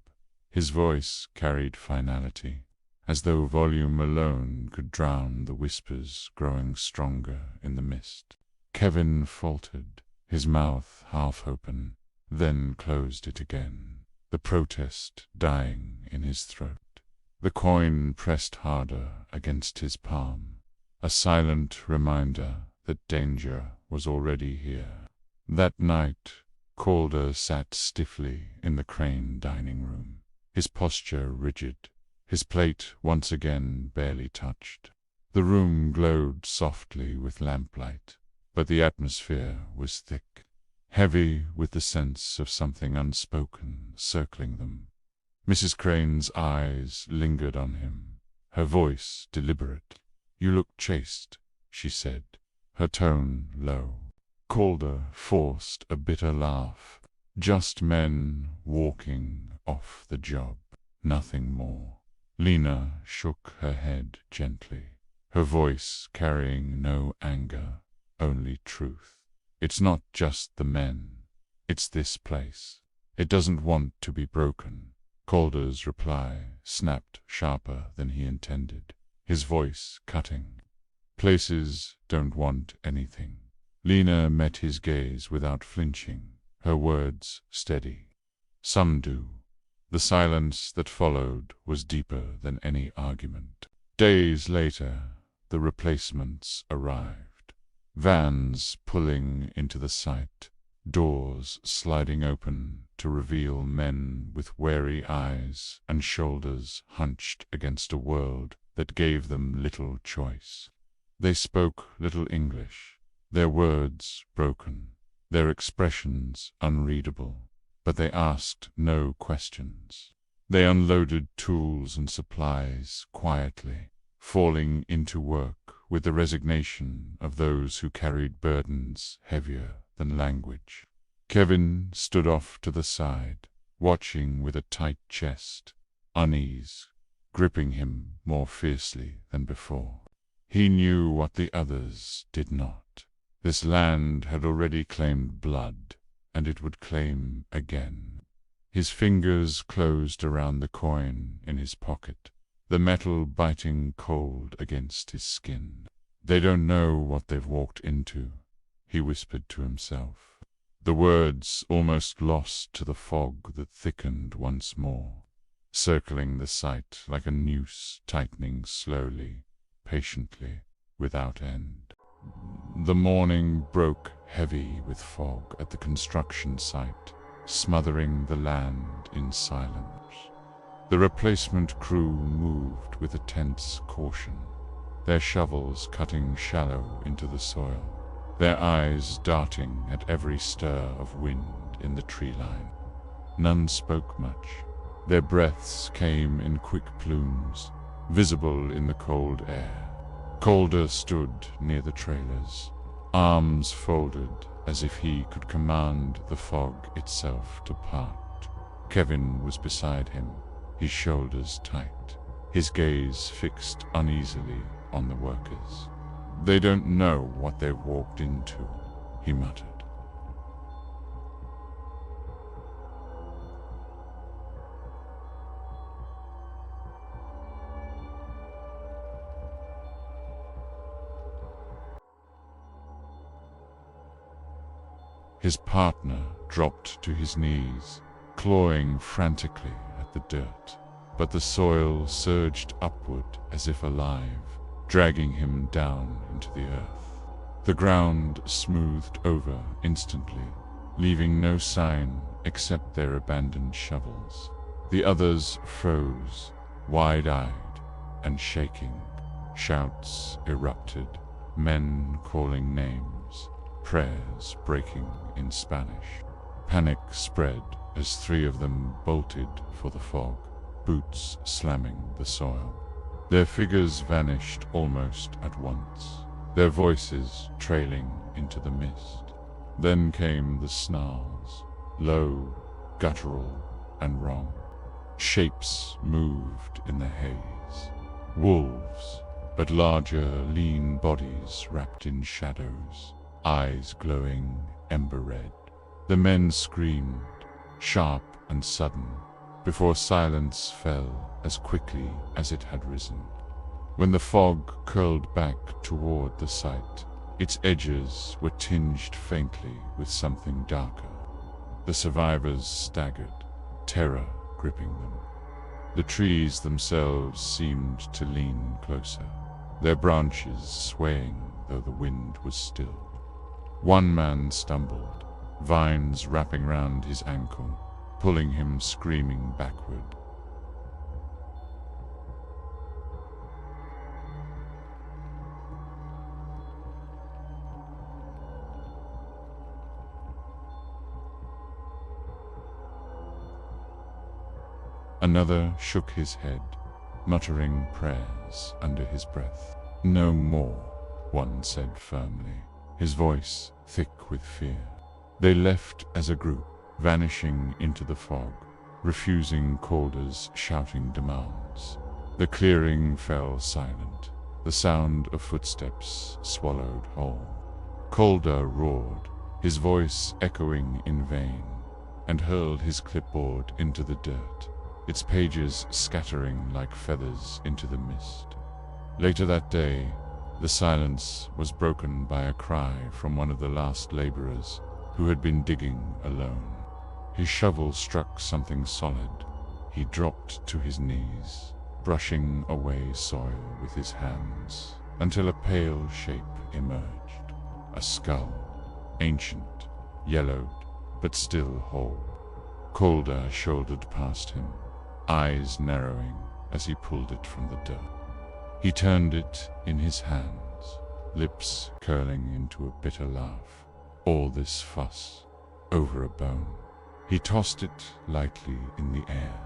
His voice carried finality, as though volume alone could drown the whispers growing stronger in the mist. Kevin faltered, his mouth half open, then closed it again, the protest dying in his throat. The coin pressed harder against his palm, a silent reminder that danger was already here. That night, Calder sat stiffly in the Crane dining room, his posture rigid, his plate once again barely touched. The room glowed softly with lamplight, but the atmosphere was thick, heavy with the sense of something unspoken circling them. Mrs. Crane's eyes lingered on him, her voice deliberate. "You look chaste," she said, her tone low. Calder forced a bitter laugh. "Just men walking off the job, nothing more." Lena shook her head gently, her voice carrying no anger, only truth. "It's not just the men. It's this place. It doesn't want to be broken." Calder's reply snapped sharper than he intended, his voice cutting. "Places don't want anything." Lena met his gaze without flinching, her words steady. "Some do." The silence that followed was deeper than any argument. Days later, the replacements arrived. Vans pulling into the site, doors sliding open to reveal men with wary eyes and shoulders hunched against a world that gave them little choice. They spoke little English, their words broken, their expressions unreadable, but they asked no questions. They unloaded tools and supplies quietly, falling into work with the resignation of those who carried burdens heavier than language. Kevin stood off to the side, watching with a tight chest, unease gripping him more fiercely than before. He knew what the others did not. This land had already claimed blood, and it would claim again. His fingers closed around the coin in his pocket, the metal biting cold against his skin. "They don't know what they've walked into," he whispered to himself, the words almost lost to the fog that thickened once more, circling the sight like a noose tightening slowly, patiently, without end. The morning broke heavy with fog at the construction site, smothering the land in silence. The replacement crew moved with a tense caution, their shovels cutting shallow into the soil, their eyes darting at every stir of wind in the tree line. None spoke much. Their breaths came in quick plumes, visible in the cold air. Calder stood near the trailers, arms folded as if he could command the fog itself to part. Kevin was beside him, his shoulders tight, his gaze fixed uneasily on the workers. "They don't know what they've walked into," he muttered. His partner dropped to his knees, clawing frantically at the dirt, but the soil surged upward as if alive, dragging him down into the earth. The ground smoothed over instantly, leaving no sign except their abandoned shovels. The others froze, wide-eyed and shaking. Shouts erupted, men calling names, prayers breaking in Spanish. Panic spread as 3 of them bolted for the fog, boots slamming the soil. Their figures vanished almost at once, their voices trailing into the mist. Then came the snarls, low, guttural, and wrong. Shapes moved in the haze. Wolves, but larger, lean bodies wrapped in shadows, eyes glowing ember red. The men screamed, sharp and sudden, before silence fell as quickly as it had risen. When the fog curled back toward the sight, its edges were tinged faintly with something darker. The survivors staggered, terror gripping them. The trees themselves seemed to lean closer, their branches swaying though the wind was still. One man stumbled, vines wrapping round his ankle, pulling him screaming backward. Another shook his head, muttering prayers under his breath. "No more," one said firmly, his voice thick with fear. They left as a group, vanishing into the fog, refusing Calder's shouting demands. The clearing fell silent, the sound of footsteps swallowed whole. Calder roared, his voice echoing in vain, and hurled his clipboard into the dirt, its pages scattering like feathers into the mist. Later that day, the silence was broken by a cry from one of the last laborers who had been digging alone. His shovel struck something solid. He dropped to his knees, brushing away soil with his hands, until a pale shape emerged. A skull, ancient, yellowed, but still whole. Calder shouldered past him, eyes narrowing as he pulled it from the dirt. He turned it in his hands, lips curling into a bitter laugh. All this fuss over a bone. He tossed it lightly in the air,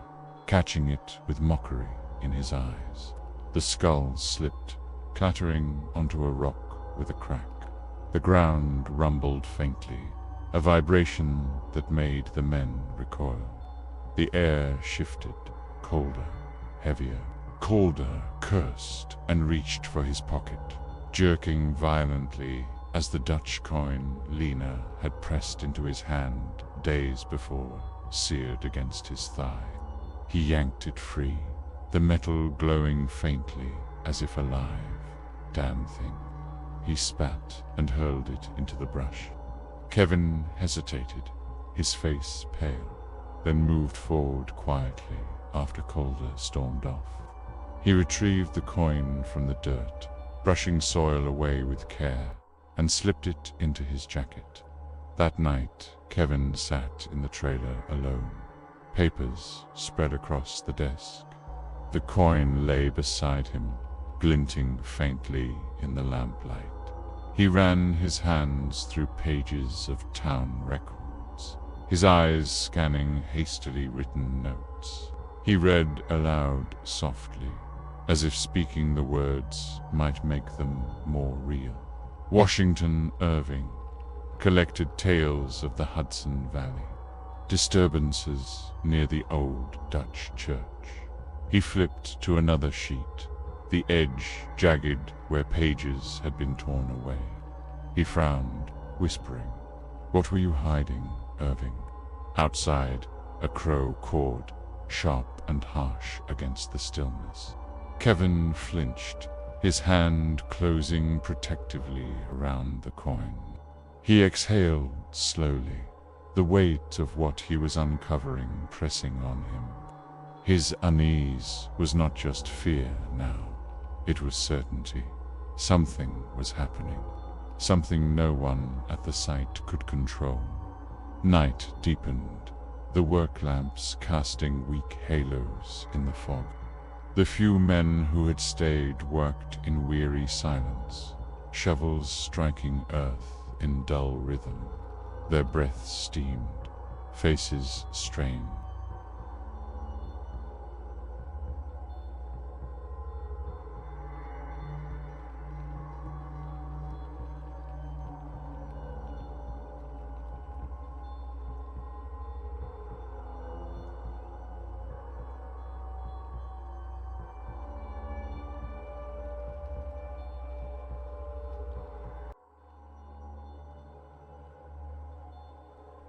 catching it with mockery in his eyes. The skull slipped, clattering onto a rock with a crack. The ground rumbled faintly, a vibration that made the men recoil. The air shifted, colder, heavier. Calder cursed and reached for his pocket, jerking violently as the Dutch coin Lena had pressed into his hand days before. seared against his thigh. He yanked it free, the metal glowing faintly as if alive. Damn thing. He spat and hurled it into the brush. Kevin hesitated, his face pale, then moved forward quietly after Calder stormed off. He retrieved the coin from the dirt, brushing soil away with care, and slipped it into his jacket. That night, Kevin sat in the trailer alone, papers spread across the desk. The coin lay beside him, glinting faintly in the lamplight. He ran his hands through pages of town records, his eyes scanning hastily written notes. He read aloud softly, as if speaking the words might make them more real. Washington Irving, collected tales of the Hudson Valley, disturbances near the old Dutch church. He flipped to another sheet, the edge jagged where pages had been torn away. He frowned, whispering, "What were you hiding, Irving?" Outside, a crow cawed, sharp and harsh against the stillness. Kevin flinched, his hand closing protectively around the coin. He exhaled slowly, the weight of what he was uncovering pressing on him. His unease was not just fear now, it was certainty. Something was happening, something no one at the site could control. Night deepened, the work lamps casting weak halos in the fog. The few men who had stayed worked in weary silence, shovels striking earth in dull rhythm. Their breaths steamed, faces strained.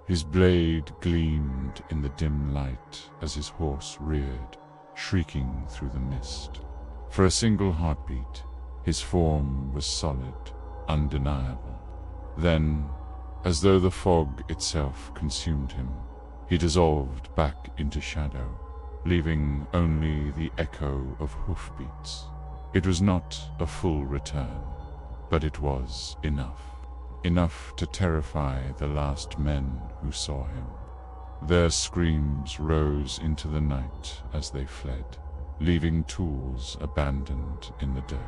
His blade gleamed in the dim light as his horse reared, shrieking through the mist. For a single heartbeat, his form was solid, undeniable. Then, as though the fog itself consumed him, he dissolved back into shadow, leaving only the echo of hoofbeats. It was not a full return, but it was enough. Enough to terrify the last men who saw him. Their screams rose into the night as they fled, leaving tools abandoned in the dirt.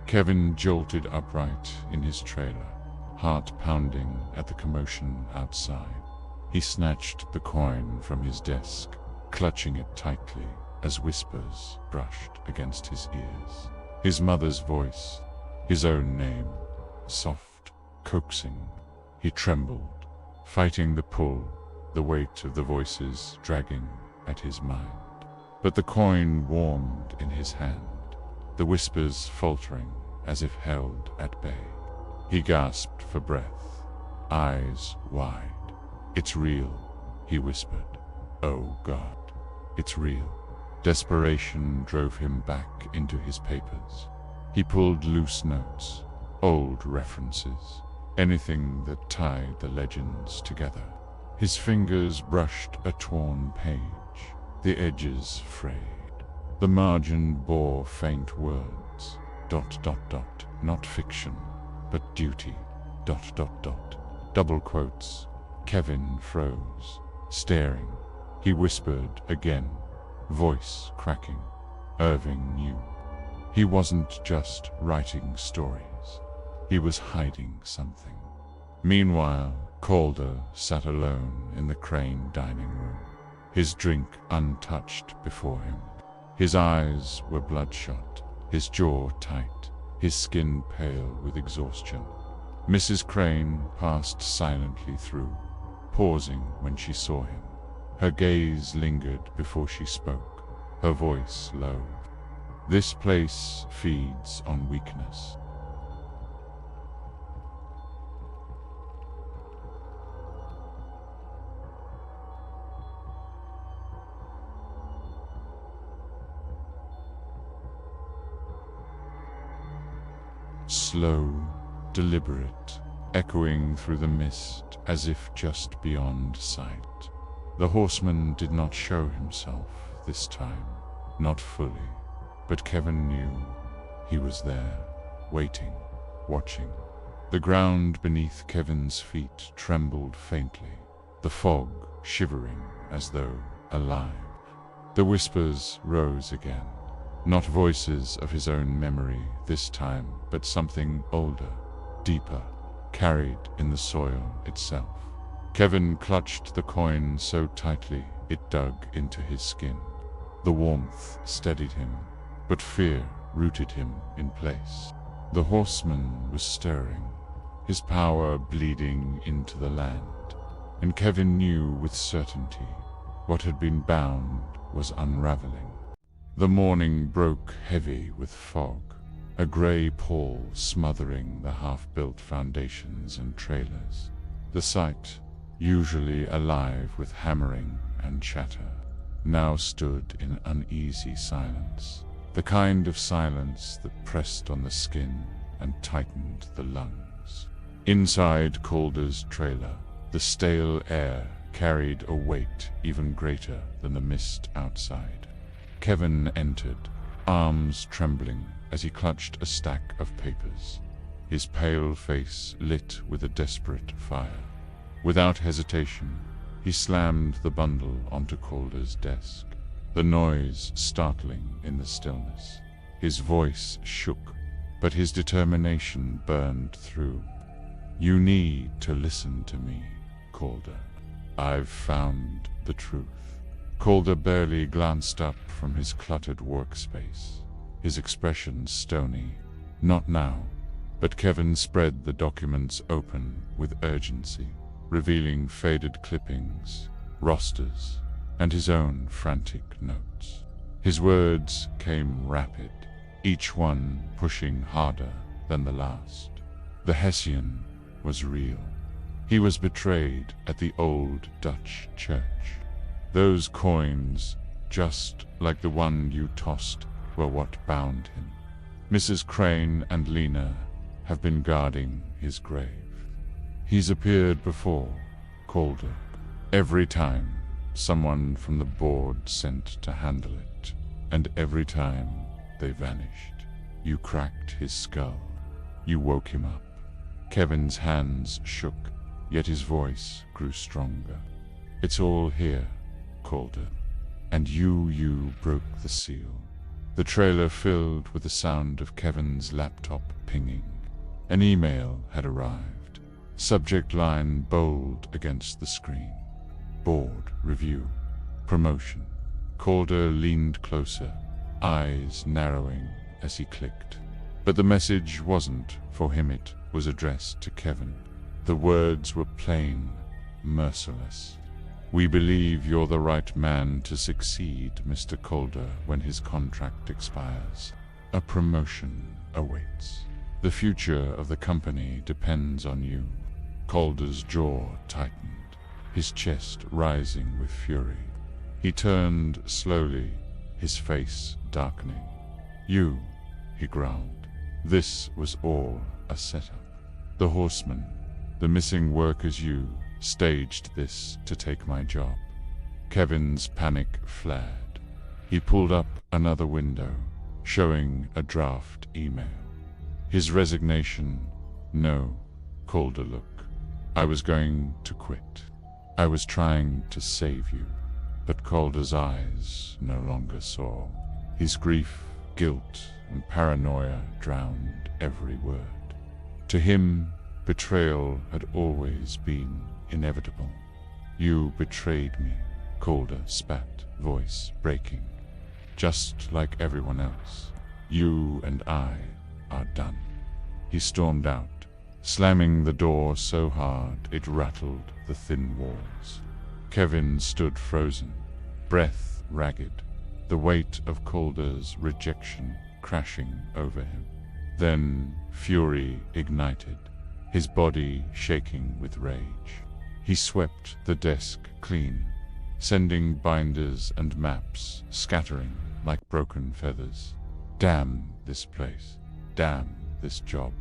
Kevin jolted upright in his trailer, heart pounding at the commotion outside. He snatched the coin from his desk, clutching it tightly as whispers brushed against his ears. His mother's voice, his own name, soft, coaxing. He trembled, fighting the pull, the weight of the voices dragging at his mind. But the coin warmed in his hand, the whispers faltering as if held at bay. He gasped for breath, eyes wide. "It's real," he whispered. "Oh God, it's real." Desperation drove him back into his papers. He pulled loose notes, old references, anything that tied the legends together. His fingers brushed a torn page, the edges frayed. The margin bore faint words, ... not fiction, but duty, ... double quotes. Kevin froze, staring. He whispered again, voice cracking. Irving knew. He wasn't just writing stories. He was hiding something. Meanwhile, Calder sat alone in the Crane dining room, his drink untouched before him. His eyes were bloodshot, his jaw tight, his skin pale with exhaustion. Mrs. Crane passed silently through, pausing when she saw him. Her gaze lingered before she spoke, her voice low. "This place feeds on weakness." slow, deliberate, echoing through the mist as if just beyond sight. The horseman did not show himself this time, not fully, but Kevin knew he was there, waiting, watching. The ground beneath Kevin's feet trembled faintly, the fog shivering as though alive. The whispers rose again, not voices of his own memory this time, but something older, deeper, carried in the soil itself. Kevin clutched the coin so tightly it dug into his skin. The warmth steadied him, but fear rooted him in place. The horseman was stirring, his power bleeding into the land, and Kevin knew with certainty what had been bound was unraveling. The morning broke heavy with fog, a grey pall smothering the half-built foundations and trailers. The site, usually alive with hammering and chatter, now stood in uneasy silence, the kind of silence that pressed on the skin and tightened the lungs. Inside Calder's trailer, the stale air carried a weight even greater than the mist outside. Kevin entered, arms trembling as he clutched a stack of papers, his pale face lit with a desperate fire. Without hesitation, he slammed the bundle onto Calder's desk, the noise startling in the stillness. His voice shook, but his determination burned through. "You need to listen to me, Calder. I've found the truth." Calder barely glanced up from his cluttered workspace, his expression stony. Not now. But Kevin spread the documents open with urgency, revealing faded clippings, rosters, and his own frantic notes. His words came rapid, each one pushing harder than the last. The Hessian was real. He was betrayed at the old Dutch church. Those coins, just like the one you tossed, were what bound him. Mrs. Crane and Lena have been guarding his grave. He's appeared before, Calder, every time someone from the board sent to handle it, and every time they vanished. You cracked his skull. You woke him up. Kevin's hands shook, yet his voice grew stronger. "It's all here, Calder, and you broke the seal." The trailer filled with the sound of Kevin's laptop pinging. An email had arrived, subject line bold against the screen. Board review. Promotion. Calder leaned closer, eyes narrowing as he clicked. But the message wasn't for him, it was addressed to Kevin. The words were plain, merciless. "We believe you're the right man to succeed Mr. Calder when his contract expires. A promotion awaits. The future of the company depends on you." Calder's jaw tightened, his chest rising with fury. He turned slowly, his face darkening. "You," he growled. "This was all a setup. The horseman, the missing workers, you staged this to take my job." Kevin's panic flared. He pulled up another window, showing a draft email. His resignation. "No, Calder, look. I was going to quit. I was trying to save you." But Calder's eyes no longer saw. His grief, guilt, and paranoia drowned every word. To him, betrayal had always been inevitable. "You betrayed me," Calder spat, voice breaking. "Just like everyone else. You and I are done." He stormed out, slamming the door so hard it rattled the thin walls. Kevin stood frozen, breath ragged, the weight of Calder's rejection crashing over him. Then fury ignited, his body shaking with rage. He swept the desk clean, sending binders and maps scattering like broken feathers. Damn this place. Damn this job.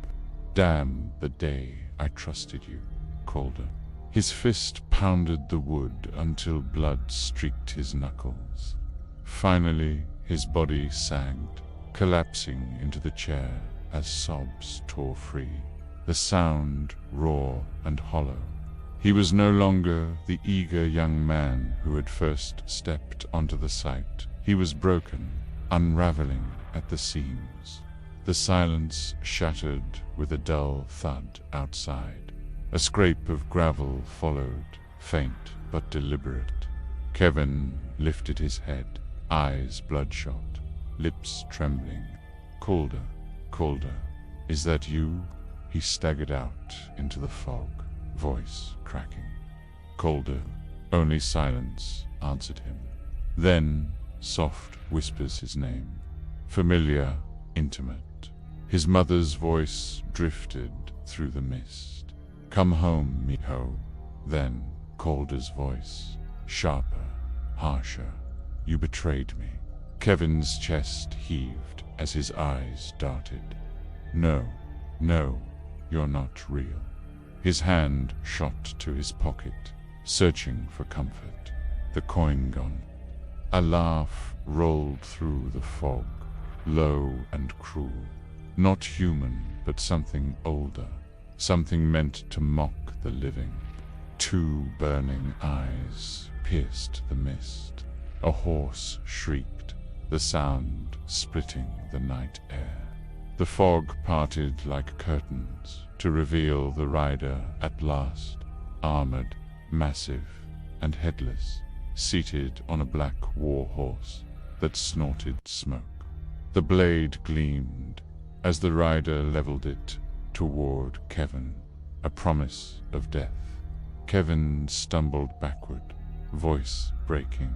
Damn the day I trusted you, Calder. His fist pounded the wood until blood streaked his knuckles. Finally, his body sagged, collapsing into the chair as sobs tore free, the sound raw and hollow. He was no longer the eager young man who had first stepped onto the site. He was broken, unraveling at the seams. The silence shattered with a dull thud outside. A scrape of gravel followed, faint but deliberate. Kevin lifted his head, eyes bloodshot, lips trembling. Calder, Calder, is that you? He staggered out into the fog, voice cracking. Calder, only silence answered him. Then, soft whispers his name, familiar, intimate. His mother's voice drifted through the mist. Come home, Miho. Then, Calder's voice, sharper, harsher. You betrayed me. Kevin's chest heaved as his eyes darted. No, no, you're not real. His hand shot to his pocket, searching for comfort. The coin gone. A laugh rolled through the fog, low and cruel. Not human, but something older, something meant to mock the living. Two burning eyes pierced the mist. A horse shrieked, the sound splitting the night air. The fog parted like curtains to reveal the rider at last, armored, massive, and headless, seated on a black war horse that snorted smoke. The blade gleamed as the rider leveled it toward Kevin, a promise of death. Kevin stumbled backward, voice breaking.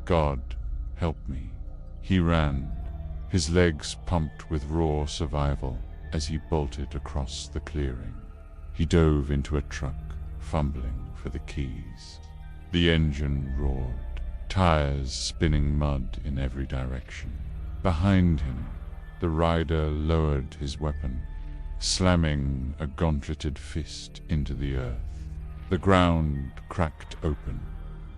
God, help me. He ran, his legs pumped with raw survival as he bolted across the clearing. He dove into a truck, fumbling for the keys. The engine roared, tires spinning mud in every direction. Behind him, the rider lowered his weapon, slamming a gauntleted fist into the earth. The ground cracked open,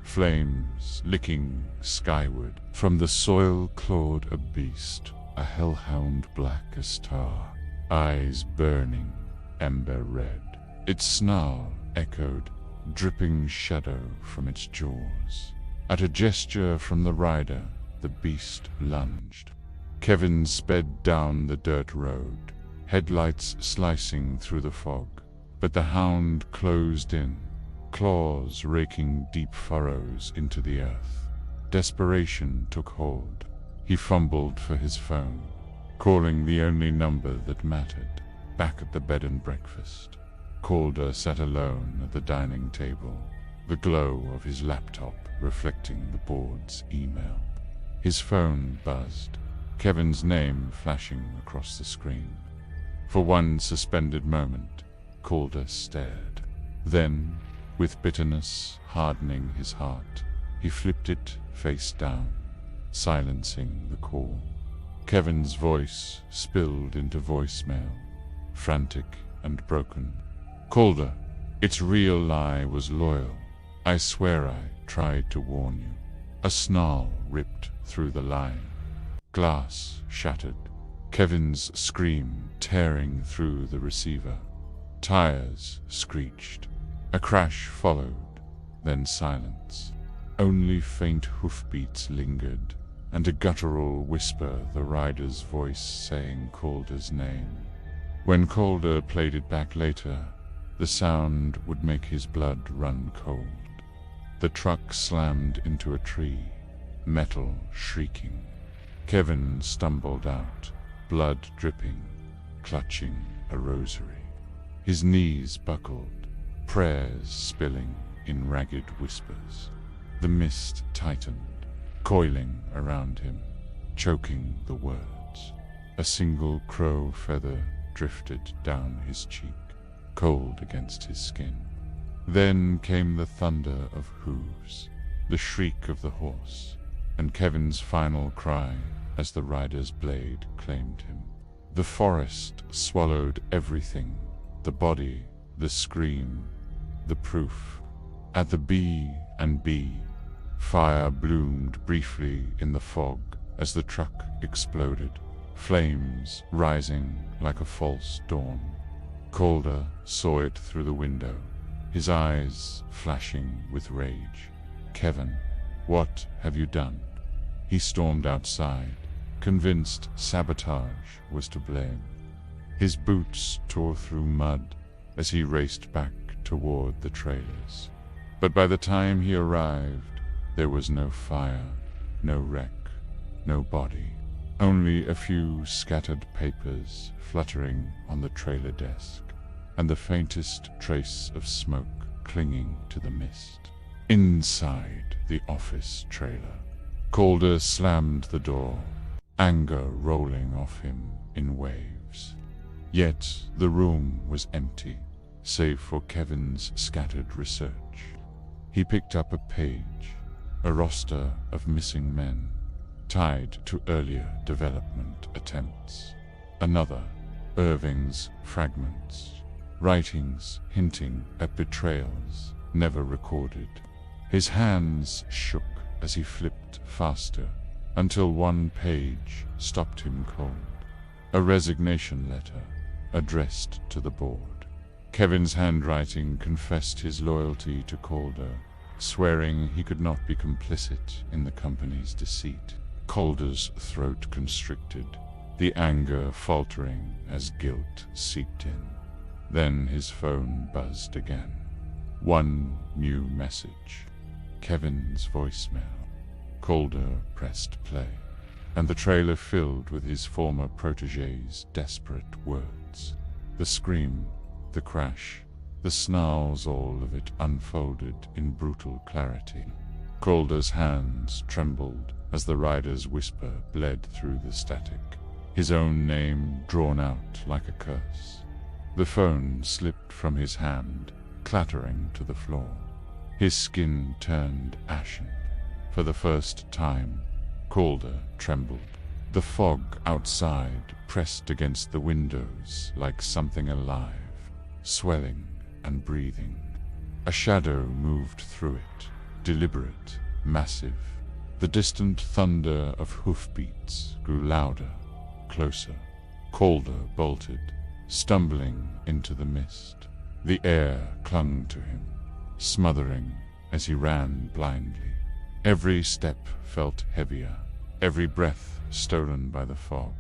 flames licking skyward. From the soil clawed a beast, a hellhound black as tar, eyes burning ember red. Its snarl echoed, dripping shadow from its jaws. At a gesture from the rider, the beast lunged. Kevin sped down the dirt road, headlights slicing through the fog, but the hound closed in, claws raking deep furrows into the earth. Desperation took hold. He fumbled for his phone, calling the only number that mattered. Back at the bed and breakfast, Calder sat alone at the dining table, the glow of his laptop reflecting the board's email. His phone buzzed, Kevin's name flashing across the screen. For one suspended moment, Calder stared. Then, with bitterness hardening his heart, he flipped it face down, silencing the call. Kevin's voice spilled into voicemail, frantic and broken. Calder, its real lie was loyal. I swear I tried to warn you. A snarl ripped through the line. Glass shattered. Kevin's scream tearing through the receiver. Tires screeched. A crash followed, then silence. Only faint hoofbeats lingered, and a guttural whisper, the rider's voice saying Calder's name. When Calder played it back later, the sound would make his blood run cold. The truck slammed into a tree, metal shrieking. Kevin stumbled out, blood dripping, clutching a rosary. His knees buckled, prayers spilling in ragged whispers. The mist tightened, coiling around him, choking the words. A single crow feather drifted down his cheek, cold against his skin. Then came the thunder of hooves, the shriek of the horse, and Kevin's final cry as the rider's blade claimed him. The forest swallowed everything the body, the scream, the proof. At the B&B, fire bloomed briefly in the fog as the truck exploded, flames rising like a false dawn. Calder saw it through the window, his eyes flashing with rage. "Kevin, what have you done?" He stormed outside, convinced sabotage was to blame. His boots tore through mud as he raced back toward the trailers. But by the time he arrived, there was no fire, no wreck, no body. Only a few scattered papers fluttering on the trailer desk, and the faintest trace of smoke clinging to the mist. Inside the office trailer, Calder slammed the door, anger rolling off him in waves. Yet the room was empty, save for Kevin's scattered research. He picked up a page, a roster of missing men, tied to earlier development attempts. Another, Irving's fragments, writings hinting at betrayals never recorded. His hands shook as he flipped faster, until one page stopped him cold. A resignation letter, addressed to the board. Kevin's handwriting confessed his loyalty to Calder, swearing he could not be complicit in the company's deceit. Calder's throat constricted, the anger faltering as guilt seeped in. Then his phone buzzed again. One new message. Kevin's voicemail. Calder pressed play, and the trailer filled with his former protege's desperate words. The scream, the crash, the snarls, all of it unfolded in brutal clarity. Calder's hands trembled as the rider's whisper bled through the static, his own name drawn out like a curse. The phone slipped from his hand, clattering to the floor. His skin turned ashen. For the first time, Calder trembled. The fog outside pressed against the windows like something alive, swelling and breathing. A shadow moved through it, deliberate, massive. The distant thunder of hoofbeats grew louder, closer. Calder bolted, stumbling into the mist. The air clung to him, smothering as he ran blindly. Every step felt heavier, every breath stolen by the fog.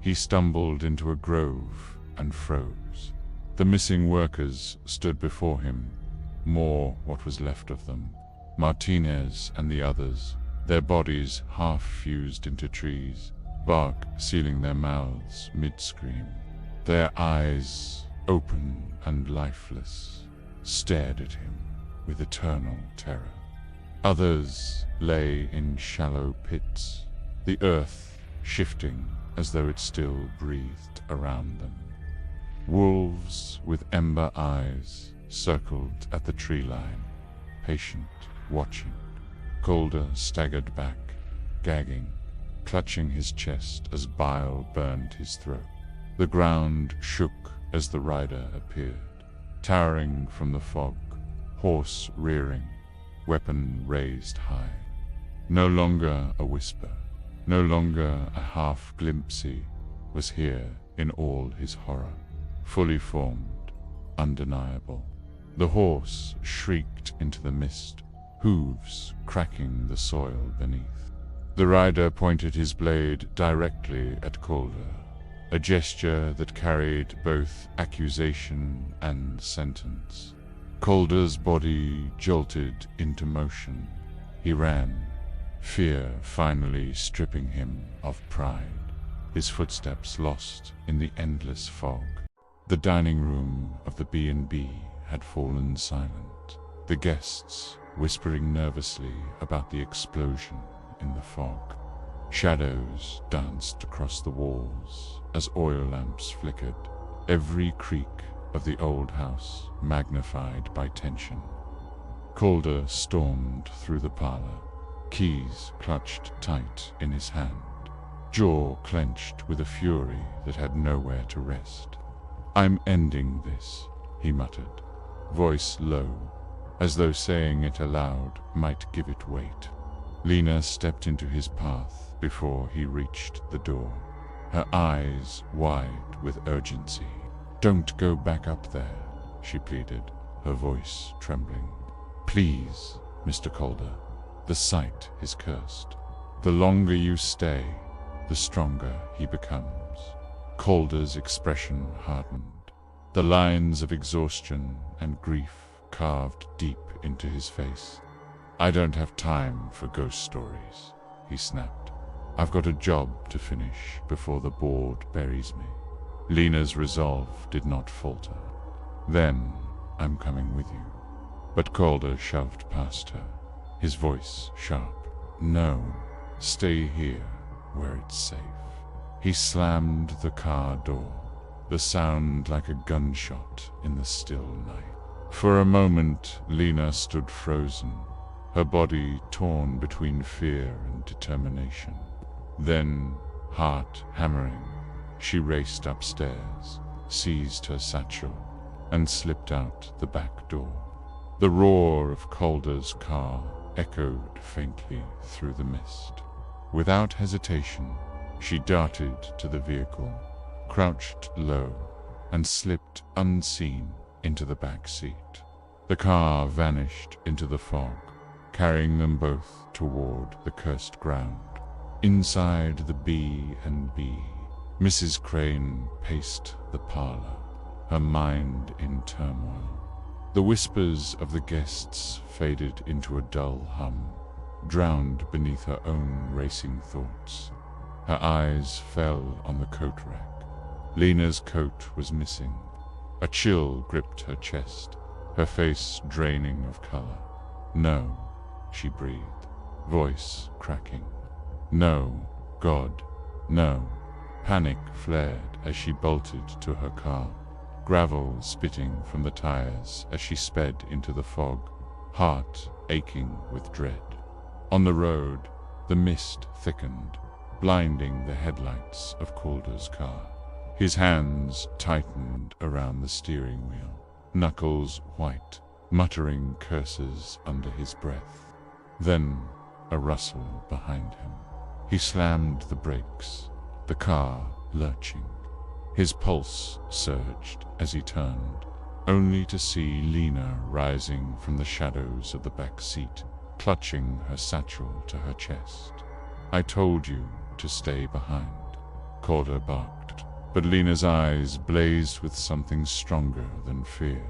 He stumbled into a grove and froze. The missing workers stood before him, more what was left of them. Martinez and the others, their bodies half fused into trees, bark sealing their mouths mid-scream. Their eyes, open and lifeless, stared at him with eternal terror. Others lay in shallow pits, the earth shifting as though it still breathed around them. Wolves with ember eyes circled at the tree line, patient, watching. Calder staggered back, gagging, clutching his chest as bile burned his throat. The ground shook as the rider appeared, towering from the fog, horse rearing, weapon raised high. No longer a whisper, no longer a half-glimpse, was here in all his horror, fully formed, undeniable. The horse shrieked into the mist, hooves cracking the soil beneath. The rider pointed his blade directly at Calder, a gesture that carried both accusation and sentence. Calder's body jolted into motion. He ran, fear finally stripping him of pride, his footsteps lost in the endless fog. The dining room of the B&B had fallen silent, the guests whispering nervously about the explosion in the fog. Shadows danced across the walls as oil lamps flickered, every creak of the old house magnified by tension. Calder stormed through the parlor, keys clutched tight in his hand, jaw clenched with a fury that had nowhere to rest. "I'm ending this," he muttered, voice low, as though saying it aloud might give it weight. Lena stepped into his path before he reached the door, her eyes wide with urgency. "Don't go back up there," she pleaded, her voice trembling. "Please, Mr. Calder, the site is cursed. The longer you stay, the stronger he becomes." Calder's expression hardened, the lines of exhaustion and grief carved deep into his face. "I don't have time for ghost stories," he snapped. "I've got a job to finish before the board buries me." Lena's resolve did not falter. "Then I'm coming with you." But Calder shoved past her, his voice sharp. "No, stay here where it's safe." He slammed the car door, the sound like a gunshot in the still night. For a moment, Lena stood frozen, her body torn between fear and determination. Then, heart hammering, she raced upstairs, seized her satchel, and slipped out the back door. The roar of Calder's car echoed faintly through the mist. Without hesitation, she darted to the vehicle, crouched low, and slipped unseen into the back seat. The car vanished into the fog, carrying them both toward the cursed ground. Inside the B&B, Mrs. Crane paced the parlor, her mind in turmoil. The whispers of the guests faded into a dull hum, drowned beneath her own racing thoughts. Her eyes fell on the coat rack. Lena's coat was missing. A chill gripped her chest, her face draining of color. "No," she breathed, voice cracking. "No, God, no." Panic flared as she bolted to her car, gravel spitting from the tires as she sped into the fog, heart aching with dread. On the road, the mist thickened, blinding the headlights of Calder's car. His hands tightened around the steering wheel, knuckles white, muttering curses under his breath. Then a rustle behind him. He slammed the brakes, the car lurching. His pulse surged as he turned, only to see Lena rising from the shadows of the back seat, clutching her satchel to her chest. "I told you to stay behind," Calder barked, but Lena's eyes blazed with something stronger than fear.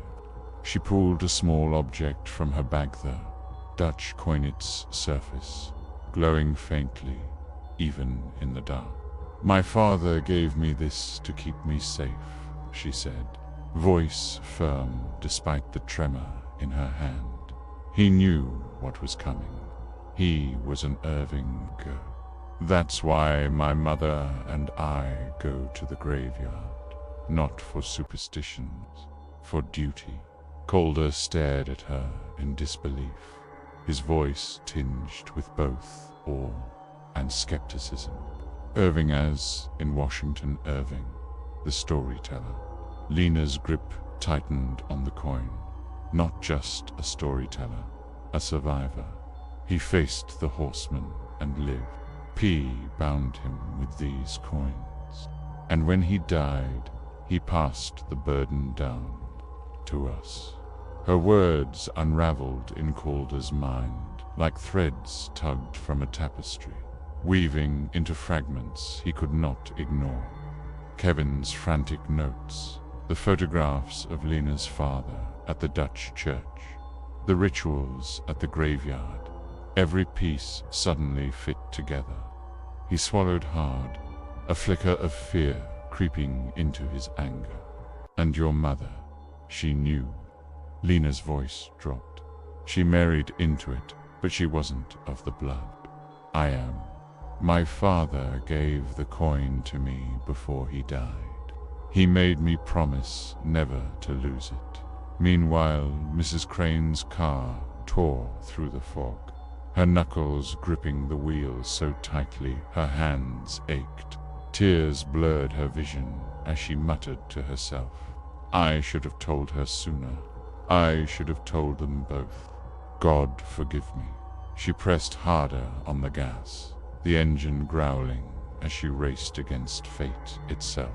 She pulled a small object from her bag, the Dutch coinet's surface, glowing faintly, even in the dark. "My father gave me this to keep me safe," she said, voice firm despite the tremor in her hand. He knew what was coming. He was an Irving Goat. "That's why my mother and I go to the graveyard, not for superstitions, for duty." Calder stared at her in disbelief, his voice tinged with both awe and skepticism. Irving as in Washington Irving, the storyteller. Lena's grip tightened on the coin. Not just a storyteller, a survivor. He faced the horseman and lived. P bound him with these coins, and when he died, he passed the burden down to us. Her words unraveled in Calder's mind, like threads tugged from a tapestry, weaving into fragments he could not ignore. Kevin's frantic notes, the photographs of Lena's father at the Dutch church, the rituals at the graveyard, every piece suddenly fit together. He swallowed hard, a flicker of fear creeping into his anger. "And your mother, she knew." Lena's voice dropped. "She married into it, but she wasn't of the blood. I am. My father gave the coin to me before he died. He made me promise never to lose it." Meanwhile, Mrs. Crane's car tore through the fog, her knuckles gripping the wheel so tightly her hands ached. Tears blurred her vision as she muttered to herself, I should have told her sooner. I should have told them both. God forgive me. She pressed harder on the gas, the engine growling as she raced against fate itself.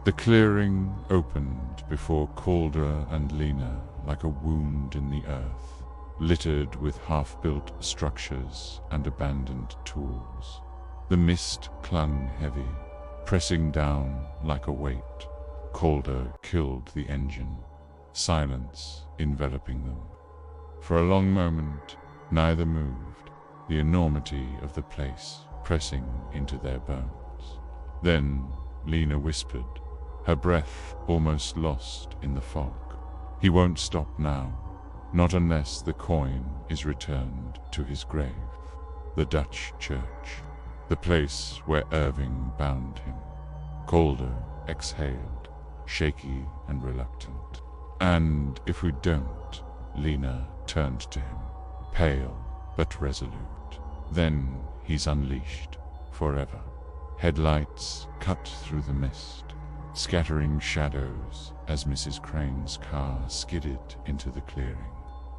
The clearing opened before Calder and Lena like a wound in the earth, littered with half-built structures and abandoned tools. The mist clung heavy, pressing down like a weight. Calder killed the engine, silence enveloping them. For a long moment, neither moved, the enormity of the place pressing into their bones. Then Lena whispered, her breath almost lost in the fog. He won't stop now, not unless the coin is returned to his grave. The Dutch church, the place where Irving bound him. Calder exhaled, shaky and reluctant. And if we don't, Lena turned to him, pale but resolute. Then he's unleashed, forever. Headlights cut through the mist, scattering shadows as Mrs. Crane's car skidded into the clearing.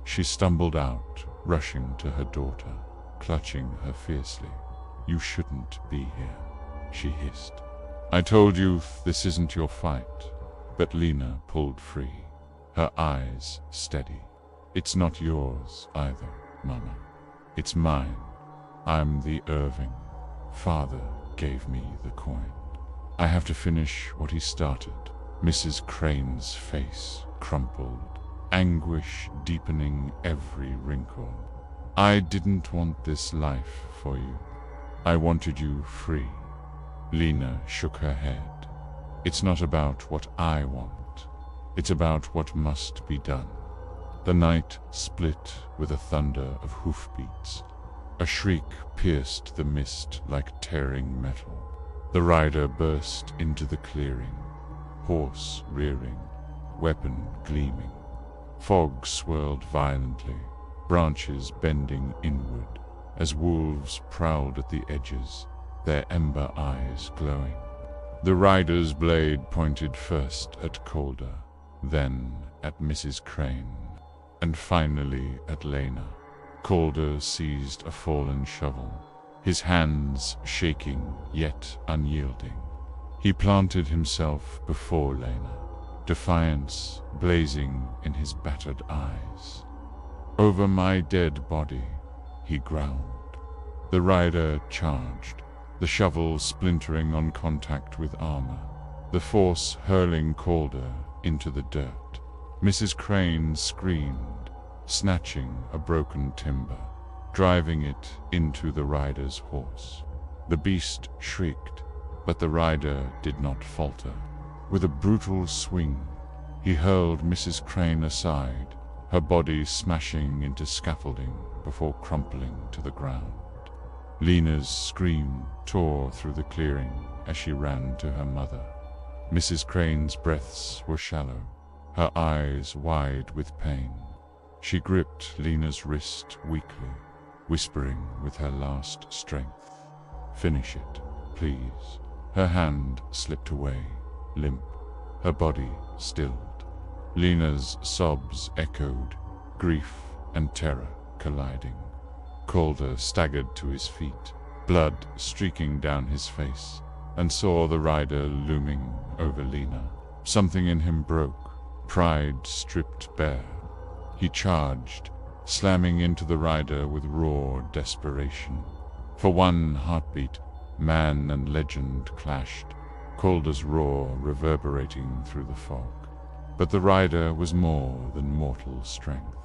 She stumbled out, rushing to her daughter, clutching her fiercely. "You shouldn't be here," she hissed. "I told you this isn't your fight." But Lena pulled free, her eyes steady. "It's not yours either, Mama. It's mine. I'm the Irving. Father gave me the coin. I have to finish what he started." Mrs. Crane's face crumpled, anguish deepening every wrinkle. "I didn't want this life for you. I wanted you free." Lena shook her head. "It's not about what I want. It's about what must be done." The night split with a thunder of hoofbeats. A shriek pierced the mist like tearing metal. The rider burst into the clearing, horse rearing, weapon gleaming. Fog swirled violently, branches bending inward, as wolves prowled at the edges, their ember eyes glowing. The rider's blade pointed first at Calder, then at Mrs. Crane, and finally at Lena. Calder seized a fallen shovel, his hands shaking yet unyielding. He planted himself before Lena, defiance blazing in his battered eyes. "Over my dead body," he growled. The rider charged, the shovel splintering on contact with armor, the force hurling Calder into the dirt. Mrs. Crane screamed, snatching a broken timber, driving it into the rider's horse. The beast shrieked, but the rider did not falter. With a brutal swing, he hurled Mrs. Crane aside, her body smashing into scaffolding before crumpling to the ground. Lena's scream tore through the clearing as she ran to her mother. Mrs. Crane's breaths were shallow, her eyes wide with pain. She gripped Lena's wrist weakly, whispering with her last strength, "Finish it, please." Her hand slipped away, limp, her body stilled. Lena's sobs echoed, grief and terror colliding. Calder staggered to his feet, blood streaking down his face, and saw the rider looming over Lena. Something in him broke, pride stripped bare. He charged, slamming into the rider with raw desperation. For one heartbeat, man and legend clashed, Calder's roar reverberating through the fog. But the rider was more than mortal strength.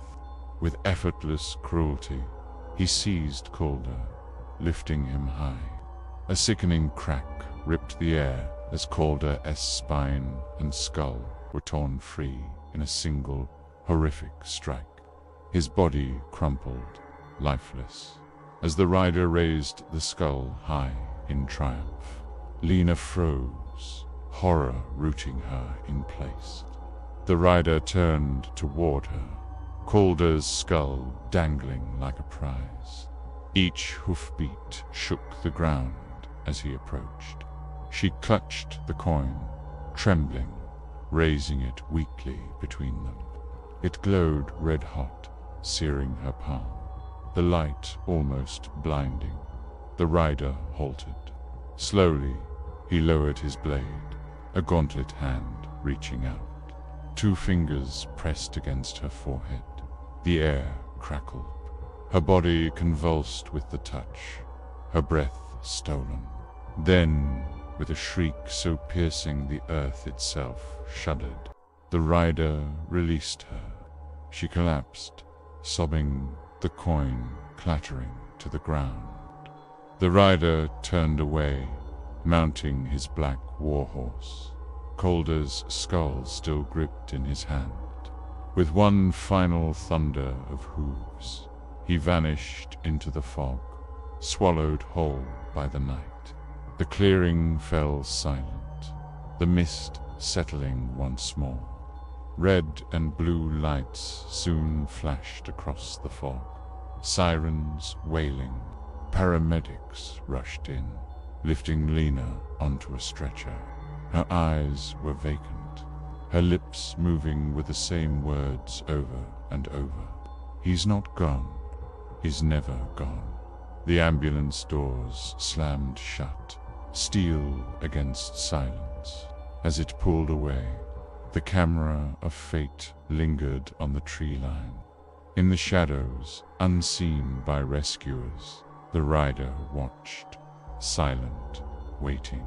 With effortless cruelty, he seized Calder, lifting him high. A sickening crack ripped the air as Calder's spine and skull were torn free in a single, horrific strike. His body crumpled, lifeless, as the rider raised the skull high in triumph. Lena froze, horror rooting her in place. The rider turned toward her, Calder's skull dangling like a prize. Each hoofbeat shook the ground as he approached. She clutched the coin, trembling, raising it weakly between them. It glowed red-hot, searing her palm, the light almost blinding. The rider halted. Slowly, he lowered his blade, a gauntlet hand reaching out. 2 fingers pressed against her forehead. The air crackled. Her body convulsed with the touch, her breath stolen. Then, with a shriek so piercing the earth itself shuddered, the rider released her. She collapsed, sobbing, the coin clattering to the ground. The rider turned away, mounting his black warhorse, Calder's skull still gripped in his hand. With one final thunder of hooves, he vanished into the fog, swallowed whole by the night. The clearing fell silent, the mist settling once more. Red and blue lights soon flashed across the fog, sirens wailing. Paramedics rushed in, lifting Lena onto a stretcher. Her eyes were vacant, her lips moving with the same words over and over. He's not gone. He's never gone. The ambulance doors slammed shut, steel against silence. As it pulled away, the camera of fate lingered on the tree line. In the shadows, unseen by rescuers, the rider watched, silent, waiting.